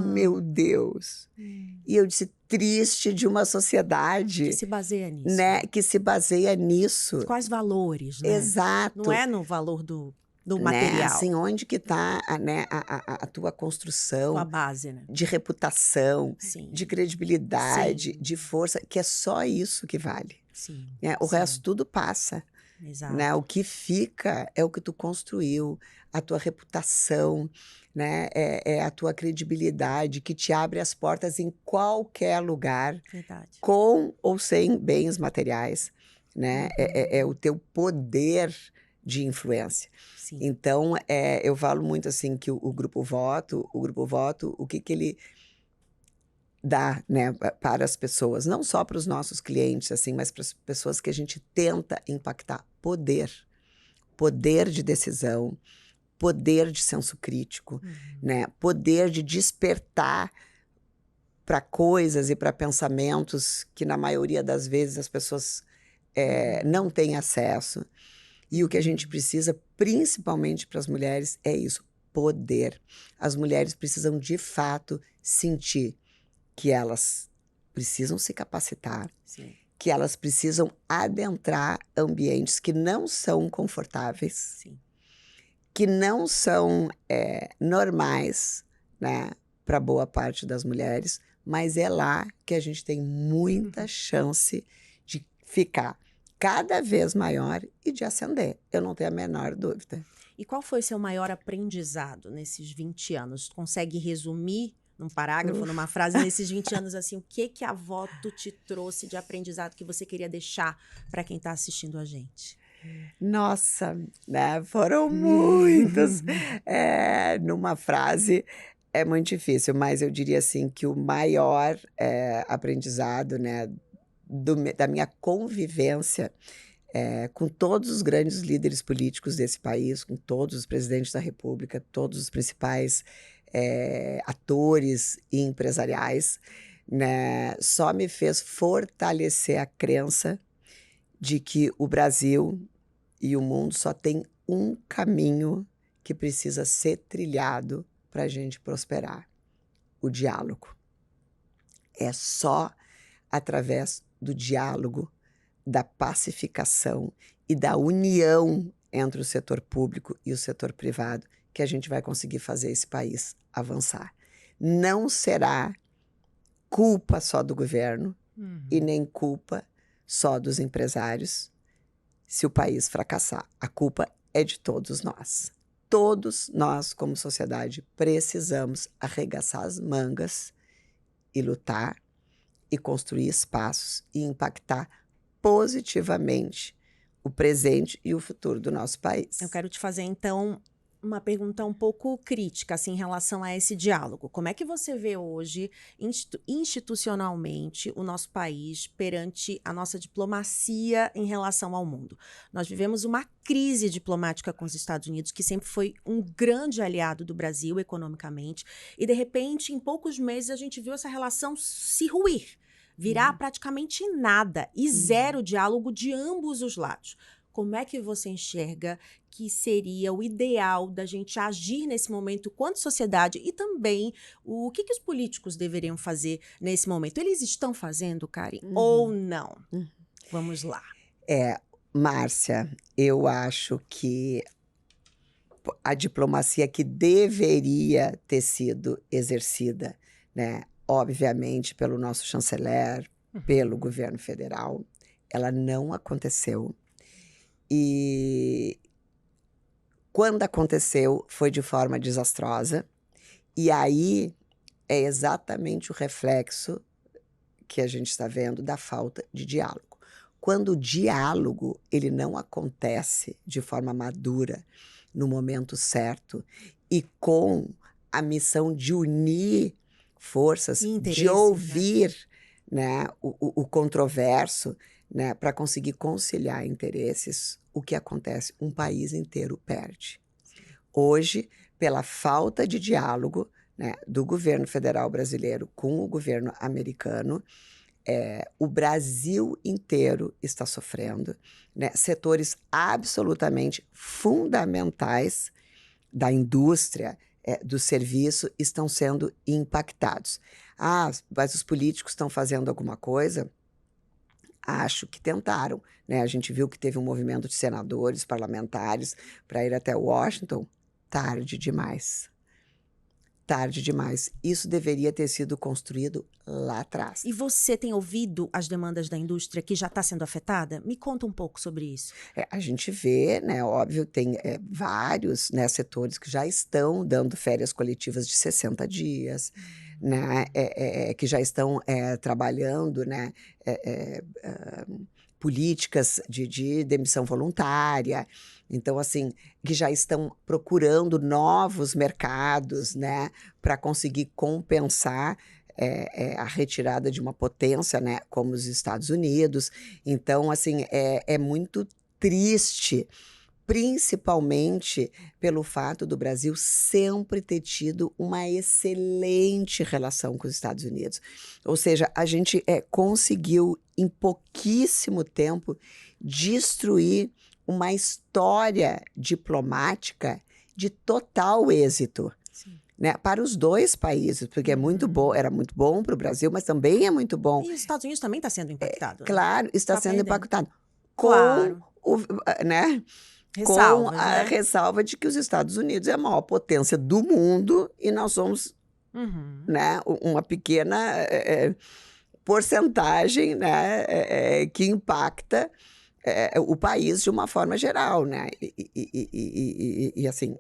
meu Deus. E eu disse, triste de uma sociedade... Que se baseia nisso. Né, que se baseia nisso. Quais valores, né? Exato. Não é no valor do né? material. Assim, onde que está né, a tua construção... Tua base, né? De reputação, Sim. de credibilidade, Sim. de força, que é só isso que vale. Sim. Né? O resto tudo passa. Exato. Né? O que fica é o que tu construiu, a tua reputação, né? É a tua credibilidade que te abre as portas em qualquer lugar. Verdade. Com ou sem bens materiais. Né? É o teu poder de influência. Sim. Então, eu falo muito assim que o Grupo Voto, o que ele dá, né, para as pessoas, não só para os nossos clientes, assim, mas para as pessoas que a gente tenta impactar. Poder de decisão, poder de senso crítico, né, poder de despertar para coisas e para pensamentos que, na maioria das vezes, as pessoas não têm acesso. E o que a gente precisa, principalmente para as mulheres, é isso, poder. As mulheres precisam, de fato, sentir que elas precisam se capacitar, Sim. que elas precisam adentrar ambientes que não são confortáveis, Sim. que não são normais, né, para boa parte das mulheres, mas é lá que a gente tem muita chance de ficar cada vez maior e de ascender. Eu não tenho a menor dúvida. E qual foi seu maior aprendizado nesses 20 anos? Consegue resumir num parágrafo, numa frase, nesses 20 anos, assim, o que a Voto te trouxe de aprendizado que você queria deixar para quem está assistindo a gente? Nossa, né? Foram muitos. Numa frase é muito difícil, mas eu diria assim que o maior aprendizado, né, da minha convivência com todos os grandes líderes políticos desse país, com todos os presidentes da República, todos os principais atores e empresariais, né, só me fez fortalecer a crença de que o Brasil e o mundo só tem um caminho que precisa ser trilhado para a gente prosperar: o diálogo. É só através do diálogo, da pacificação e da união entre o setor público e o setor privado que a gente vai conseguir fazer esse país avançar. não será culpa só do governo e nem culpa só dos empresários se o país fracassar. A culpa é de todos nós. Todos nós, como sociedade, precisamos arregaçar as mangas e lutar e construir espaços e impactar positivamente o presente e o futuro do nosso país. Eu quero te fazer, então, uma pergunta um pouco crítica, assim, em relação a esse diálogo. Como é que você vê hoje, institucionalmente, o nosso país perante a nossa diplomacia em relação ao mundo? Nós vivemos uma crise diplomática com os Estados Unidos, que sempre foi um grande aliado do Brasil economicamente, e, de repente, em poucos meses, a gente viu essa relação se ruir, virar praticamente nada, e zero diálogo de ambos os lados. Como é que você enxerga que seria o ideal da gente agir nesse momento quanto sociedade e também o que os políticos deveriam fazer nesse momento? Eles estão fazendo, Karen, ou não? Vamos lá. Márcia, eu acho que a diplomacia que deveria ter sido exercida, né, obviamente pelo nosso chanceler, pelo governo federal, ela não aconteceu. E quando aconteceu, foi de forma desastrosa. E aí é exatamente o reflexo que a gente está vendo da falta de diálogo. Quando o diálogo ele não acontece de forma madura, no momento certo, e com a missão de unir forças, de ouvir, né, o controverso, né, para conseguir conciliar interesses, o que acontece? Um país inteiro perde. Hoje, pela falta de diálogo, né, do governo federal brasileiro com o governo americano, o Brasil inteiro está sofrendo, né, setores absolutamente fundamentais da indústria, do serviço, estão sendo impactados. Mas os políticos estão fazendo alguma coisa? Acho que tentaram, né? A gente viu que teve um movimento de senadores, parlamentares, para ir até Washington. Tarde demais. Tarde demais. Isso deveria ter sido construído lá atrás. E você tem ouvido as demandas da indústria que já está sendo afetada? Me conta um pouco sobre isso. A gente vê, né? Óbvio, tem vários, né, setores que já estão dando férias coletivas de 60 dias, né? Que já estão trabalhando, né? Políticas de demissão voluntária. Então, assim, que já estão procurando novos mercados, né, para conseguir compensar a retirada de uma potência, né, como os Estados Unidos. Então, assim, é muito triste, principalmente pelo fato do Brasil sempre ter tido uma excelente relação com os Estados Unidos. Ou seja, a gente conseguiu, em pouquíssimo tempo, destruir uma história diplomática de total êxito, né, para os dois países, porque é muito bom, era muito bom para o Brasil, mas também é muito bom. E os Estados Unidos também está sendo impactado. Claro, está sendo impactado. Claro. Né? Ressalvas, com a ressalva de que os Estados Unidos é a maior potência do mundo e nós somos, né, uma pequena porcentagem, né, que impacta o país de uma forma geral, né? E assim,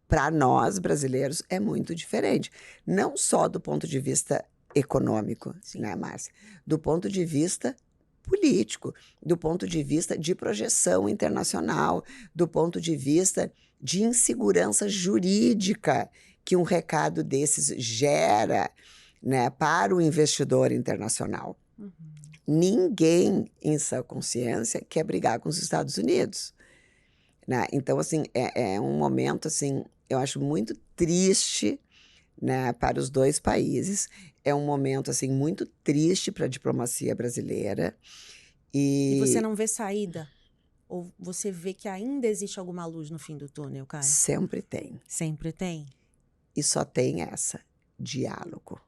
para nós brasileiros é muito diferente, não só do ponto de vista econômico, né, Márcia? Do ponto de vista político, do ponto de vista de projeção internacional, do ponto de vista de insegurança jurídica que um recado desses gera, né, para o investidor internacional. Ninguém, em sua consciência, quer brigar com os Estados Unidos, né? Então, assim, é um momento, assim, eu acho muito triste, né, para os dois países. É um momento, assim, muito triste para a diplomacia brasileira. E você não vê saída? Ou você vê que ainda existe alguma luz no fim do túnel, cara? Sempre tem. Sempre tem? E só tem essa, diálogo.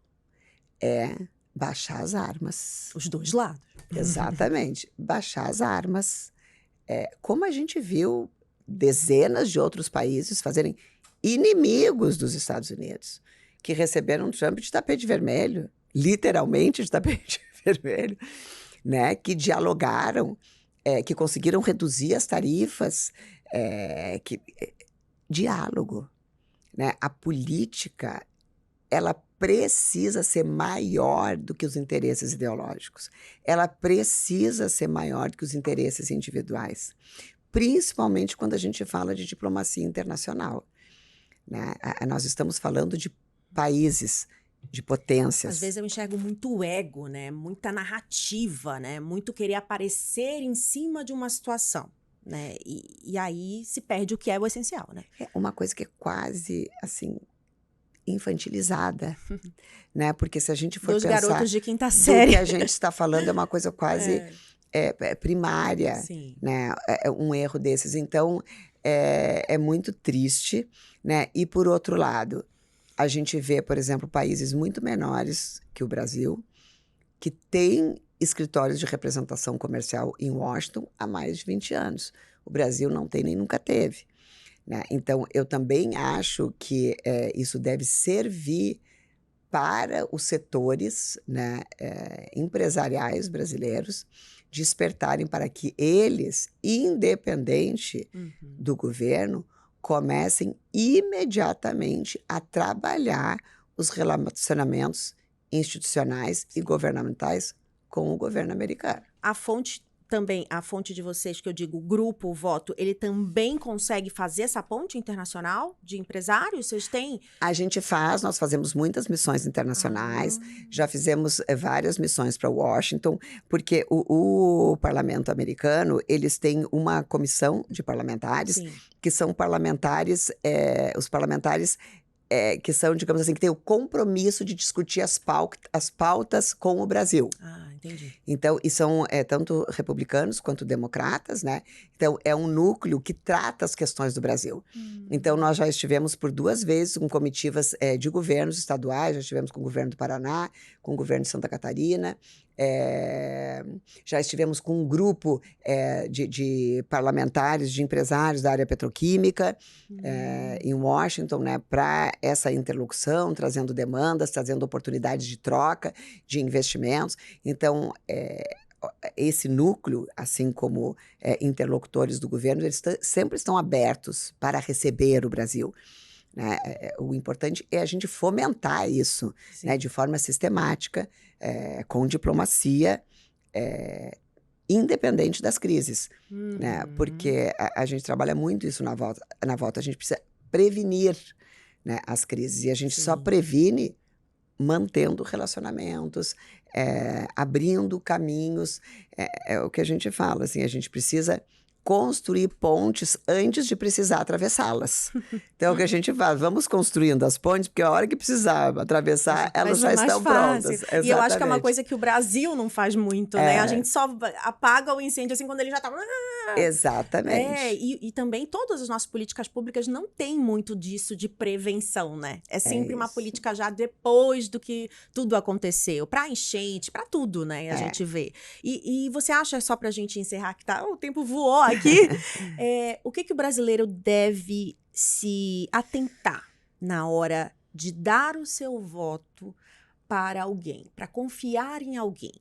Baixar as armas. Os dois lados. Exatamente. Baixar as armas. Como a gente viu dezenas de outros países fazerem inimigos dos Estados Unidos, que receberam Trump de tapete vermelho, literalmente de tapete vermelho, né? Que dialogaram, que conseguiram reduzir as tarifas, diálogo, né? A política, ela precisa ser maior do que os interesses ideológicos. Ela precisa ser maior do que os interesses individuais, principalmente quando a gente fala de diplomacia internacional, né? Nós estamos falando de países, de potências. Às vezes eu enxergo muito ego, né? Muita narrativa, né? Muito querer aparecer em cima de uma situação, né? E aí se perde o que é o essencial, né? É uma coisa que é quase, assim, infantilizada, né? Porque se a gente for Dos pensar garotos de quinta do série. que a gente está falando, é uma coisa quase primária, Sim. né? É um erro desses. Então, é muito triste, né? E, por outro lado, a gente vê, por exemplo, países muito menores que o Brasil, que têm escritórios de representação comercial em Washington há mais de 20 anos. O Brasil não tem nem nunca teve, né? Então, eu também acho que isso deve servir para os setores, né, empresariais brasileiros despertarem para que eles, independente do governo, comecem imediatamente a trabalhar os relacionamentos institucionais e governamentais com o governo americano. A fonte também, a fonte de vocês, que eu digo, o grupo, o voto, ele também consegue fazer essa ponte internacional de empresários? Vocês têm? Nós fazemos muitas missões internacionais, já fizemos várias missões para Washington, porque o parlamento americano, eles têm uma comissão de parlamentares, Sim. que são parlamentares, os parlamentares que são, digamos assim, que têm o compromisso de discutir as pautas com o Brasil. Ah, entendi. Então, e são tanto republicanos quanto democratas, né? Então, é um núcleo que trata as questões do Brasil. Então, nós já estivemos por 2 vezes com comitivas de governos estaduais, já estivemos com o governo do Paraná, com o governo de Santa Catarina, já estivemos com um grupo de parlamentares, de empresários da área petroquímica em Washington, né, para essa interlocução, trazendo demandas, trazendo oportunidades de troca, de investimentos. Então, esse núcleo, assim como interlocutores do governo, eles sempre estão abertos para receber o Brasil, né? O importante é a gente fomentar isso, né, de forma sistemática, com diplomacia, independente das crises, né? Porque a gente trabalha muito isso na volta. A gente precisa prevenir, né, as crises, e a gente só previne mantendo relacionamentos, abrindo caminhos. É o que a gente fala, assim, a gente precisa construir pontes antes de precisar atravessá-las. Então, o que a gente faz? Vamos construindo as pontes, porque a hora que precisar atravessar, elas já estão prontas. E eu acho que é uma coisa que o Brasil não faz muito, né? A gente só apaga o incêndio assim quando ele já tá... Exatamente. E também todas as nossas políticas públicas não têm muito disso de prevenção, né? É sempre uma política já depois do que tudo aconteceu. Pra enchente, pra tudo, né? A gente vê. E você acha, só pra gente encerrar, que o tempo voou aqui, o que o brasileiro deve se atentar na hora de dar o seu voto para alguém, para confiar em alguém?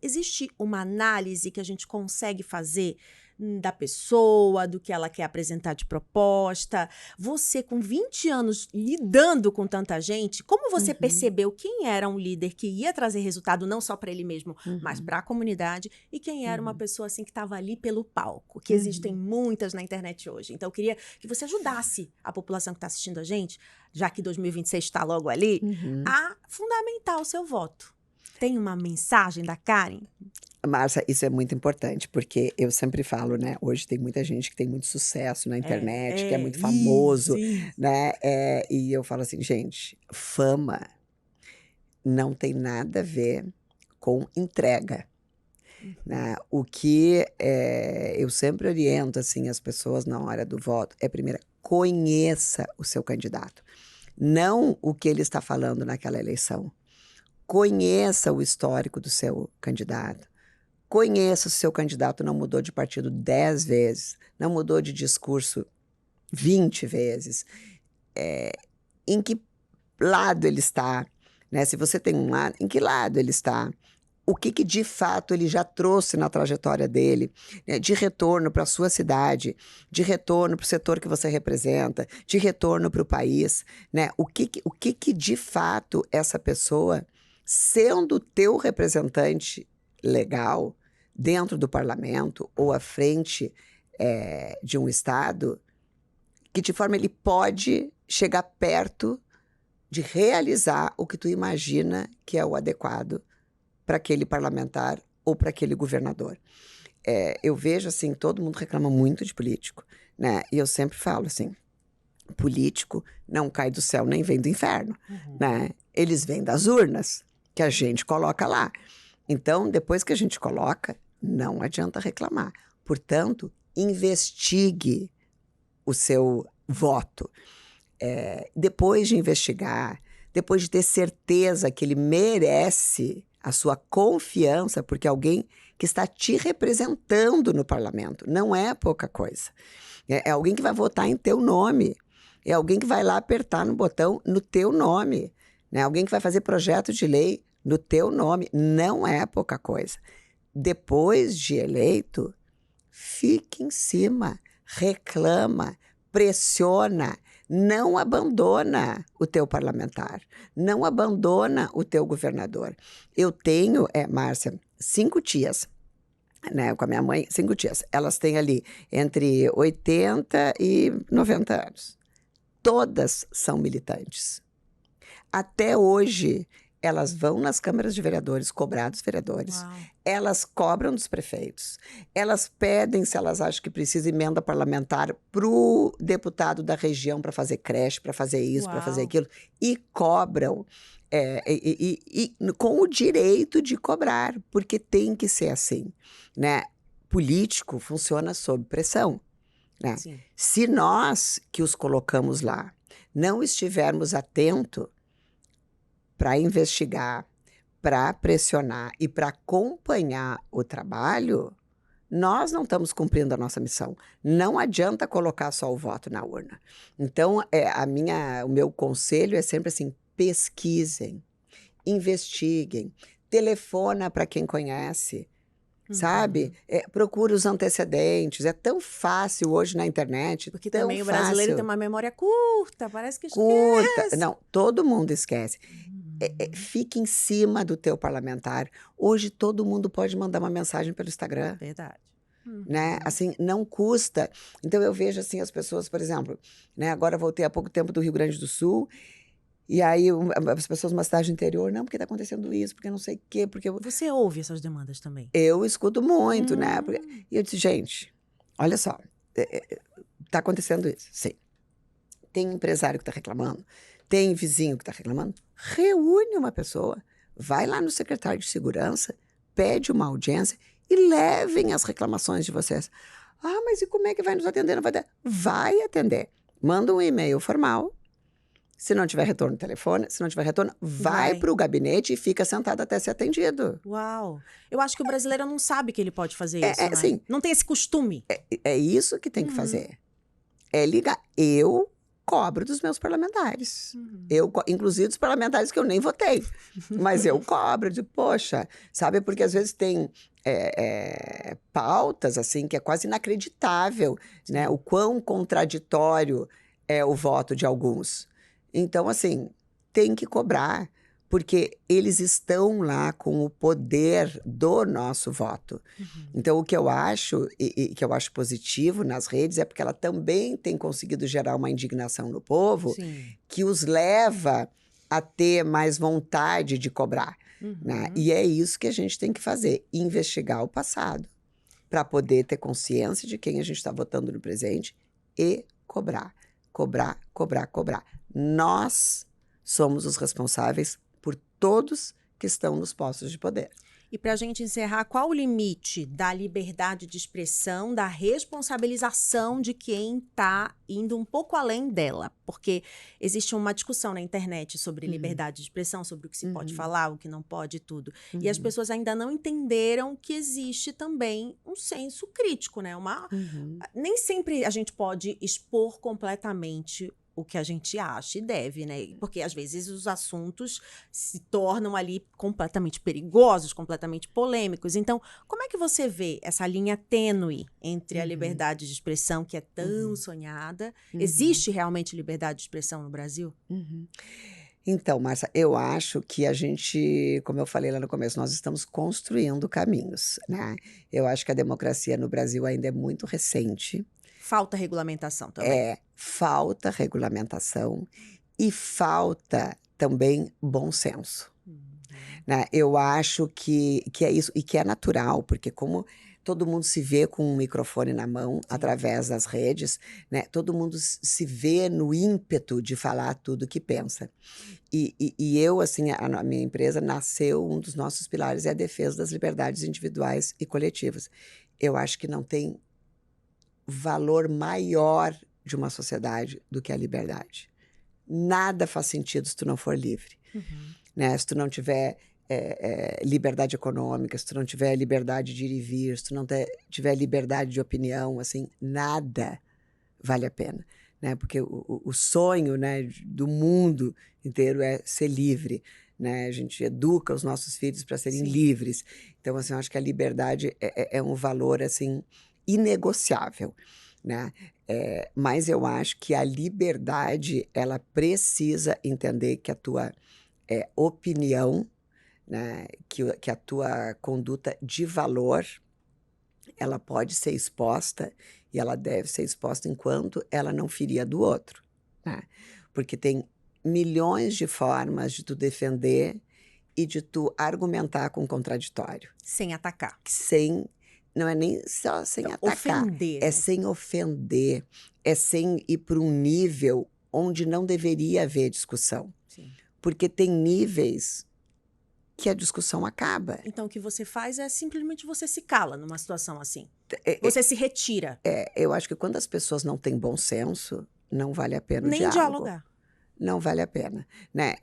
Existe uma análise que a gente consegue fazer da pessoa, do que ela quer apresentar de proposta? Você, com 20 anos lidando com tanta gente, como você percebeu quem era um líder que ia trazer resultado não só para ele mesmo, mas para a comunidade, e quem era uma pessoa assim que estava ali pelo palco, que existem muitas na internet hoje? Então eu queria que você ajudasse a população que está assistindo a gente, já que 2026 está logo ali, a fundamentar o seu voto. Tem uma mensagem da Karen? Márcia, isso é muito importante, porque eu sempre falo, né? Hoje tem muita gente que tem muito sucesso na internet, que é muito famoso, né? E eu falo assim, gente, fama não tem nada a ver com entrega, né? O que eu sempre oriento, assim, as pessoas na hora do voto é, primeiro, conheça o seu candidato. Não o que ele está falando naquela eleição. Conheça o histórico do seu candidato. Conheça se o seu candidato não mudou de partido 10 vezes, não mudou de discurso 20 vezes. Em que lado ele está, né? Se você tem um lado, em que lado ele está? O que de fato ele já trouxe na trajetória dele, né, de retorno para a sua cidade, de retorno para o setor que você representa, de retorno para o país, né? O que de fato essa pessoa, sendo teu representante legal dentro do parlamento ou à frente de um estado, que de forma ele pode chegar perto de realizar o que tu imagina que é o adequado para aquele parlamentar ou para aquele governador. Eu vejo, assim, todo mundo reclama muito de político, né? E eu sempre falo, assim, político não cai do céu nem vem do inferno, né? Eles vêm das urnas, que a gente coloca lá. Então, depois que a gente coloca, não adianta reclamar. Portanto, investigue o seu voto. Depois de investigar, depois de ter certeza que ele merece a sua confiança, porque alguém que está te representando no parlamento não é pouca coisa. É alguém que vai votar em teu nome. É alguém que vai lá apertar no botão no teu nome. Né? Alguém que vai fazer projeto de lei no teu nome. Não é pouca coisa. Depois de eleito, fique em cima, reclama, pressiona, não abandona o teu parlamentar, não abandona o teu governador. Eu tenho, Márcia, 5 tias, né, com a minha mãe, 5 tias. Elas têm ali entre 80 e 90 anos. Todas são militantes. Até hoje, elas vão nas câmaras de vereadores cobrar dos vereadores. Uau. Elas cobram dos prefeitos. Elas pedem, se elas acham que precisa, emenda parlamentar para o deputado da região para fazer creche, para fazer isso, para fazer aquilo. E cobram. Com o direito de cobrar, porque tem que ser assim. Né? Político funciona sob pressão. Né? Se nós que os colocamos lá não estivermos atentos para investigar, para pressionar e para acompanhar o trabalho, nós não estamos cumprindo a nossa missão. Não adianta colocar só o voto na urna. Então, o meu conselho é sempre assim, pesquisem, investiguem, telefona para quem conhece, sabe? Procure os antecedentes. É tão fácil hoje na internet. Porque tão também o fácil. brasileiro tem uma memória curta, parece que esquece. Curta. Não, todo mundo esquece. Fique em cima do teu parlamentar. Hoje todo mundo pode mandar uma mensagem pelo Instagram. Verdade. Né? Assim, não custa. Então eu vejo assim as pessoas, por exemplo, né? Agora voltei há pouco tempo do Rio Grande do Sul, e aí as pessoas numa cidade interior, não, porque está acontecendo isso, porque não sei o quê, porque Você ouve essas demandas também? eu escuto muito, né? E eu disse, gente, olha só, está acontecendo isso, sim. Tem empresário que está reclamando, tem vizinho que está reclamando, reúne uma pessoa, vai lá no secretário de segurança, pede uma audiência e levem as reclamações de vocês. Ah, mas e como é que vai nos atender? Não vai dar? Vai atender. Manda um e-mail formal. Se não tiver retorno no telefone, se não tiver retorno, vai para o gabinete e fica sentado até ser atendido. Uau! Eu acho que o brasileiro não sabe que ele pode fazer isso, né? Sim. Não tem esse costume. É isso que tem que fazer. É ligar. Eu cobro dos meus parlamentares. Inclusive dos parlamentares que eu nem votei. Mas eu cobro de, poxa, sabe? Porque às vezes tem pautas, assim, que é quase inacreditável, né? O quão contraditório é o voto de alguns. Então, assim, tem que cobrar, porque eles estão lá com o poder do nosso voto. Então, o que eu acho, e que eu acho positivo nas redes, é porque ela também tem conseguido gerar uma indignação no povo que os leva a ter mais vontade de cobrar. Né? E é isso que a gente tem que fazer, investigar o passado, para poder ter consciência de quem a gente está votando no presente e cobrar. Cobrar, cobrar, cobrar. Nós somos os responsáveis por todos que estão nos postos de poder. E para a gente encerrar, qual o limite da liberdade de expressão, da responsabilização de quem está indo um pouco além dela? Porque existe uma discussão na internet sobre liberdade de expressão, sobre o que se pode falar, o que não pode e tudo. E as pessoas ainda não entenderam que existe também um senso crítico, né? Nem sempre a gente pode expor completamente o que a gente acha e deve, né? Porque às vezes os assuntos se tornam ali completamente perigosos, completamente polêmicos. Então, como é que você vê essa linha tênue entre a liberdade de expressão, que é tão sonhada? Existe realmente liberdade de expressão no Brasil? Então, Márcia, eu acho que a gente, como eu falei lá no começo, nós estamos construindo caminhos, né? Eu acho que a democracia no Brasil ainda é muito recente. Falta regulamentação também. Falta regulamentação e falta também bom senso, né? Eu acho que é isso, e que é natural, porque como todo mundo se vê com um microfone na mão através das redes, né? Todo mundo se vê no ímpeto de falar tudo o que pensa. E eu, assim, a minha empresa nasceu, um dos nossos pilares é a defesa das liberdades individuais e coletivas. Eu acho que não tem valor maior de uma sociedade do que a liberdade. Nada faz sentido se tu não for livre, né? Se tu não tiver liberdade econômica, se tu não tiver liberdade de ir e vir, se tu não tiver liberdade de opinião, assim, nada vale a pena, né? Porque o sonho, né, do mundo inteiro é ser livre, né? A gente educa os nossos filhos para serem livres. Então, assim, eu acho que a liberdade é um valor, assim, inegociável, né? Mas eu acho que a liberdade, ela precisa entender que a tua opinião, né, que a tua conduta de valor, ela pode ser exposta e ela deve ser exposta enquanto ela não ferir a do outro, né? Porque tem milhões de formas de tu defender e de tu argumentar com contraditório. Sem atacar. Não é nem só sem atacar, Ofender, é né? sem ofender, é sem ir para um nível onde não deveria haver discussão. Sim. Porque tem níveis que a discussão acaba. Então, o que você faz é simplesmente você se cala numa situação assim. Você se retira. Eu acho que quando as pessoas não têm bom senso, não vale a pena o Nem diálogo. dialogar. Não vale a pena, né?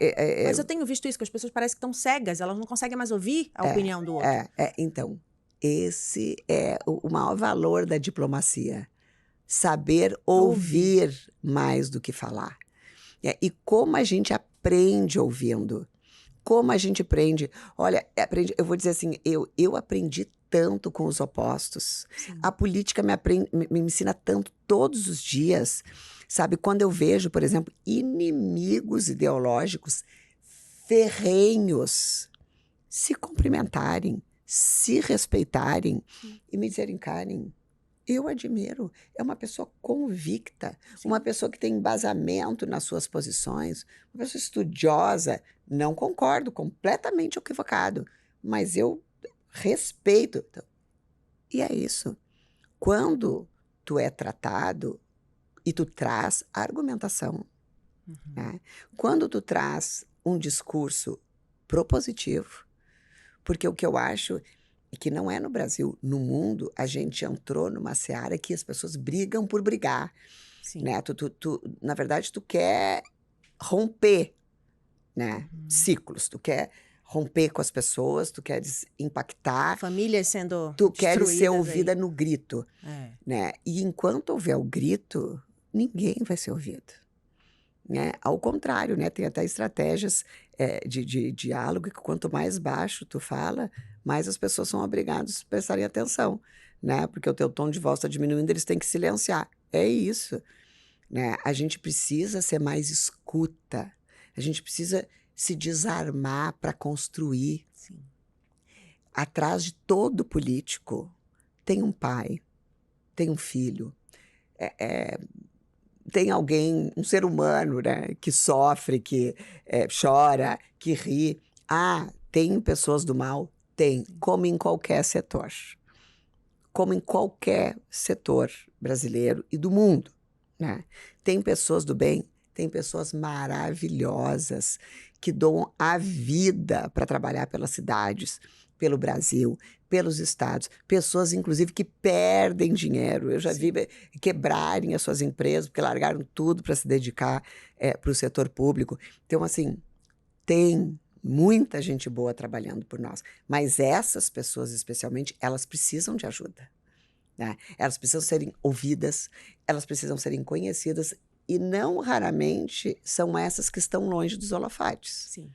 Mas eu tenho visto isso, que as pessoas parecem que estão cegas, elas não conseguem mais ouvir a opinião do outro. Então, esse é o maior valor da diplomacia. Saber ouvir mais do que falar. E como a gente aprende ouvindo. Como a gente aprende. Olha, eu vou dizer assim, eu aprendi tanto com os opostos. Sim. A política me ensina tanto todos os dias. Sabe, quando eu vejo, por exemplo, inimigos ideológicos ferrenhos se cumprimentarem, se respeitarem e me dizerem, Karen, eu admiro. É uma pessoa convicta, uma pessoa que tem embasamento nas suas posições, uma pessoa estudiosa. Não concordo, completamente equivocado, mas eu respeito. E é isso. Quando tu é tratado e tu traz argumentação, né? Quando tu traz um discurso propositivo, porque o que eu acho é que não é no Brasil, no mundo, a gente entrou numa seara que as pessoas brigam por brigar, né? Na verdade, tu quer romper, né? Ciclos, tu quer romper com as pessoas, tu queres impactar. Famílias sendo tu queres ser destruídas ouvida aí. no grito, né? E enquanto houver o grito, ninguém vai ser ouvido, né? Ao contrário, né? Tem até estratégias de diálogo que quanto mais baixo tu fala, mais as pessoas são obrigadas a prestarem atenção, né? Porque o teu tom de voz está diminuindo, eles têm que silenciar. É isso, né? A gente precisa ser mais escuta, a gente precisa se desarmar para construir. Sim. Atrás de todo político tem um pai, tem um filho, tem alguém, um ser humano, né, que sofre, que chora, que ri. Tem pessoas do mal? Tem, como em qualquer setor. Como em qualquer setor brasileiro e do mundo, né? Tem pessoas do bem? Tem pessoas maravilhosas que doam a vida para trabalhar pelas cidades, pelo Brasil, pelos estados. Pessoas, inclusive, que perdem dinheiro. Eu já vi quebrarem as suas empresas porque largaram tudo para se dedicar para o setor público. Então, assim, tem muita gente boa trabalhando por nós. Mas essas pessoas, especialmente, elas precisam de ajuda, né? Elas precisam serem ouvidas, elas precisam serem conhecidas E não raramente são essas que estão longe dos holofotes. Sim.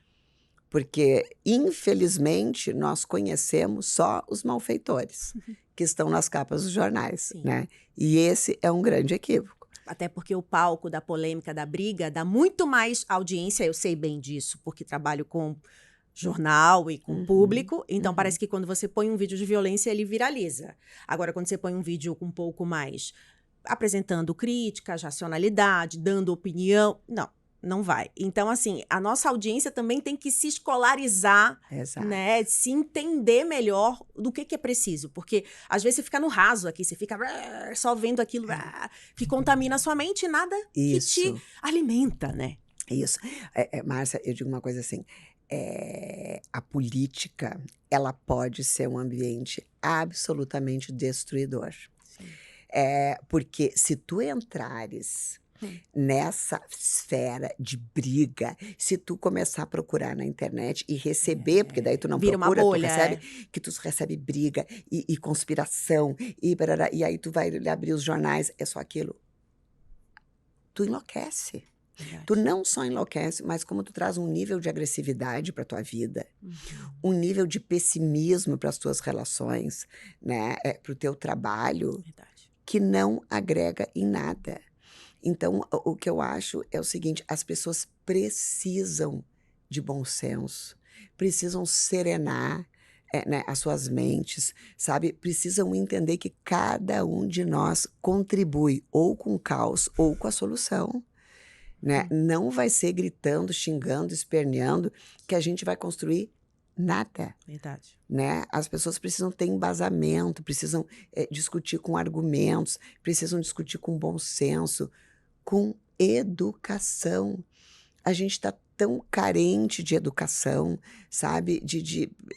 Porque, infelizmente, nós conhecemos só os malfeitores que estão nas capas dos jornais, Sim. né? E esse é um grande equívoco. Até porque o palco da polêmica, da briga, dá muito mais audiência, eu sei bem disso, porque trabalho com jornal e com público, então parece que quando você põe um vídeo de violência, ele viraliza. Agora, quando você põe um vídeo um pouco mais apresentando críticas, racionalidade, dando opinião, não vai. Então, assim, a nossa audiência também tem que se escolarizar, Exato. né? Se entender melhor do que é preciso. Porque, às vezes, você fica no raso aqui, você fica só vendo aquilo que contamina a sua mente e nada que te alimenta, né? Isso. Márcia, eu digo uma coisa assim, a política, ela pode ser um ambiente absolutamente destruidor. Sim. Porque se tu entrares nessa esfera de briga, se tu começar a procurar na internet e receber, porque daí tu não Vira uma procura, bolha, tu recebe, que tu recebe briga e conspiração, e aí tu vai abrir os jornais, é só aquilo. Tu enlouquece. Verdade. Tu não só enlouquece, mas como tu traz um nível de agressividade para tua vida, um nível de pessimismo para as tuas relações, né, para o teu trabalho, Verdade. que não agrega em nada. Então, o que eu acho é o seguinte, as pessoas precisam de bom senso, precisam serenar né, as suas mentes, sabe? Precisam entender que cada um de nós contribui ou com o caos ou com a solução. Né? Não vai ser gritando, xingando, esperneando que a gente vai construir nada. Verdade. Né? As pessoas precisam ter embasamento, precisam discutir com argumentos, precisam discutir com bom senso, com educação. A gente está tão carente de educação, sabe?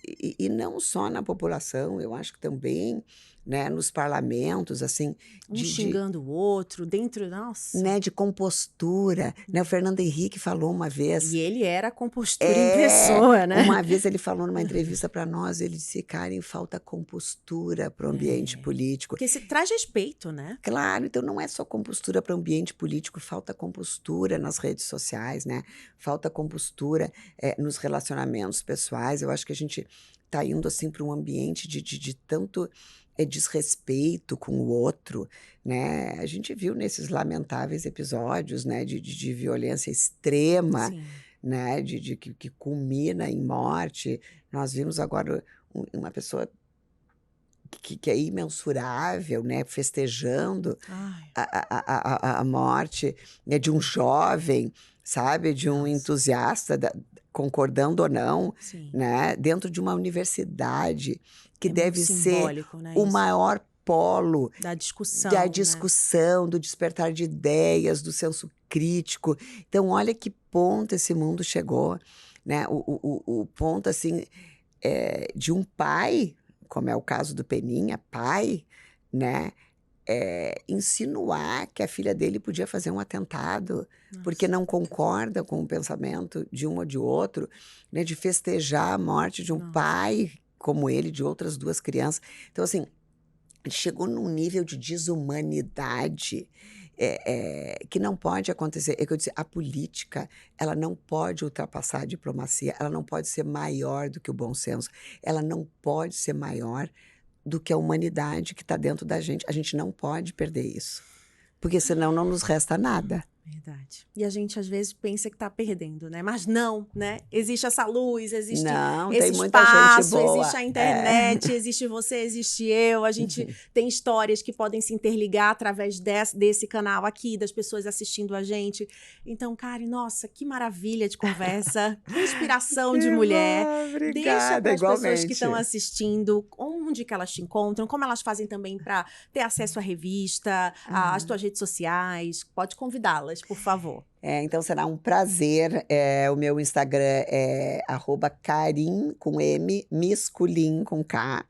E não só na população, eu acho que também, né, nos parlamentos, assim. Xingando o outro, dentro, nossa. Né, de compostura, né? O Fernando Henrique falou uma vez. E ele era compostura em pessoa, né? Uma vez ele falou numa entrevista para nós, ele disse, Karen, falta compostura para o ambiente político. Porque se traz respeito, né? Claro, então não é só compostura para o ambiente político, falta compostura nas redes sociais, né? Falta compostura nos relacionamentos pessoais. Eu acho que a gente está indo assim para um ambiente de tanto desrespeito com o outro, né? A gente viu nesses lamentáveis episódios, né, de violência extrema, Sim. né, que culmina em morte. Nós vimos agora uma pessoa que é imensurável, né, festejando a morte, né, de um jovem, sabe, de um entusiasta, concordando ou não, né, dentro de uma universidade que deve ser né, o maior polo da discussão, do despertar de ideias, do senso crítico. Então, olha que ponto esse mundo chegou, né? O ponto, assim, de um pai, como é o caso do Peninha, pai, né? Insinuar que a filha dele podia fazer um atentado, porque não concorda com o pensamento de um ou de outro, né? De festejar a morte de um pai como ele, de outras duas crianças. Então, assim, ele chegou num nível de desumanidade que não pode acontecer. É que eu disse, a política, ela não pode ultrapassar a diplomacia, ela não pode ser maior do que o bom senso, ela não pode ser maior do que a humanidade que está dentro da gente. A gente não pode perder isso, porque senão não nos resta nada. Verdade. E a gente, às vezes, pensa que está perdendo, né? Mas não, né? Existe essa luz, existe esse tem muita espaço, gente boa. existe a internet, existe você, existe eu. A gente tem histórias que podem se interligar através desse canal aqui, das pessoas assistindo a gente. Então, Karen, nossa, que maravilha de conversa, que inspiração de mulher. Obrigada, deixa para as pessoas que estão igualmente. assistindo, onde que elas te encontram, como elas fazem também para ter acesso à revista, às tuas redes sociais. Pode convidá-las, por favor. Então será um prazer. O meu Instagram é @Karim com M, Misculin com K.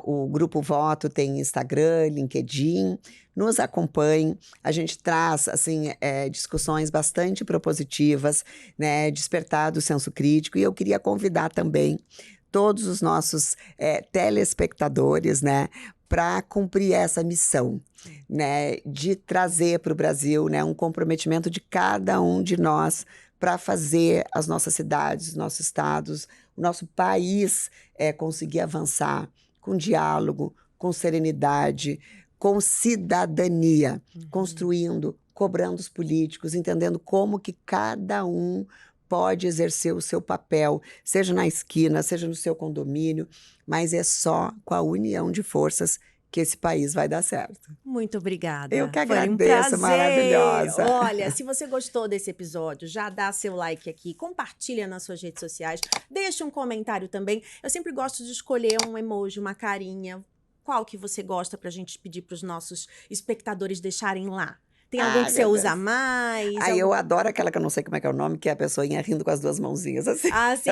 O Grupo Voto tem Instagram, LinkedIn. Nos acompanhe. A gente traz assim, discussões bastante propositivas, né, despertar do senso crítico. E eu queria convidar também todos os nossos telespectadores, né, para cumprir essa missão, né, de trazer para o Brasil, né, um comprometimento de cada um de nós para fazer as nossas cidades, os nossos estados, o nosso país conseguir avançar com diálogo, com serenidade, com cidadania, construindo, cobrando os políticos, entendendo como que cada um pode exercer o seu papel, seja na esquina, seja no seu condomínio, mas é só com a união de forças que esse país vai dar certo. Muito obrigada. Eu que Foi um agradeço, prazer. maravilhosa. Olha, se você gostou desse episódio, já dá seu like aqui, compartilha nas suas redes sociais, deixa um comentário também. Eu sempre gosto de escolher um emoji, uma carinha. Qual que você gosta pra gente pedir pros nossos espectadores deixarem lá? Tem algum que você usa mais? Eu adoro aquela que eu não sei como é que é o nome, que é a pessoinha rindo com as duas mãozinhas, assim. Ah, sim.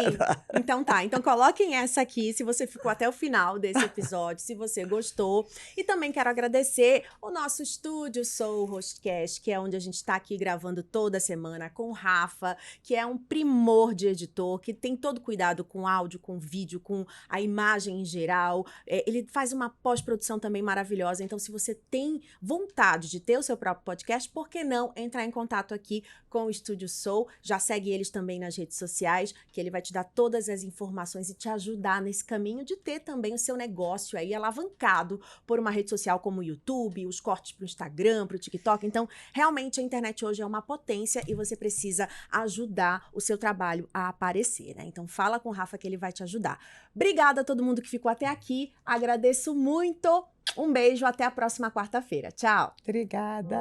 Então tá. Então coloquem essa aqui, se você ficou até o final desse episódio, se você gostou. E também quero agradecer o nosso estúdio Soul Hostcast, que é onde a gente tá aqui gravando toda semana com o Rafa, que é um primor de editor, que tem todo cuidado com áudio, com vídeo, com a imagem em geral. Ele faz uma pós-produção também maravilhosa. Então, se você tem vontade de ter o seu próprio podcast, por que não entrar em contato aqui com o Estúdio Soul? Já segue eles também nas redes sociais, que ele vai te dar todas as informações e te ajudar nesse caminho de ter também o seu negócio aí alavancado por uma rede social como o YouTube, os cortes para o Instagram, para o TikTok. Então, realmente a internet hoje é uma potência e você precisa ajudar o seu trabalho a aparecer, né? Então, fala com o Rafa que ele vai te ajudar. Obrigada a todo mundo que ficou até aqui. Agradeço muito. Um beijo, até a próxima quarta-feira. Tchau. Obrigada.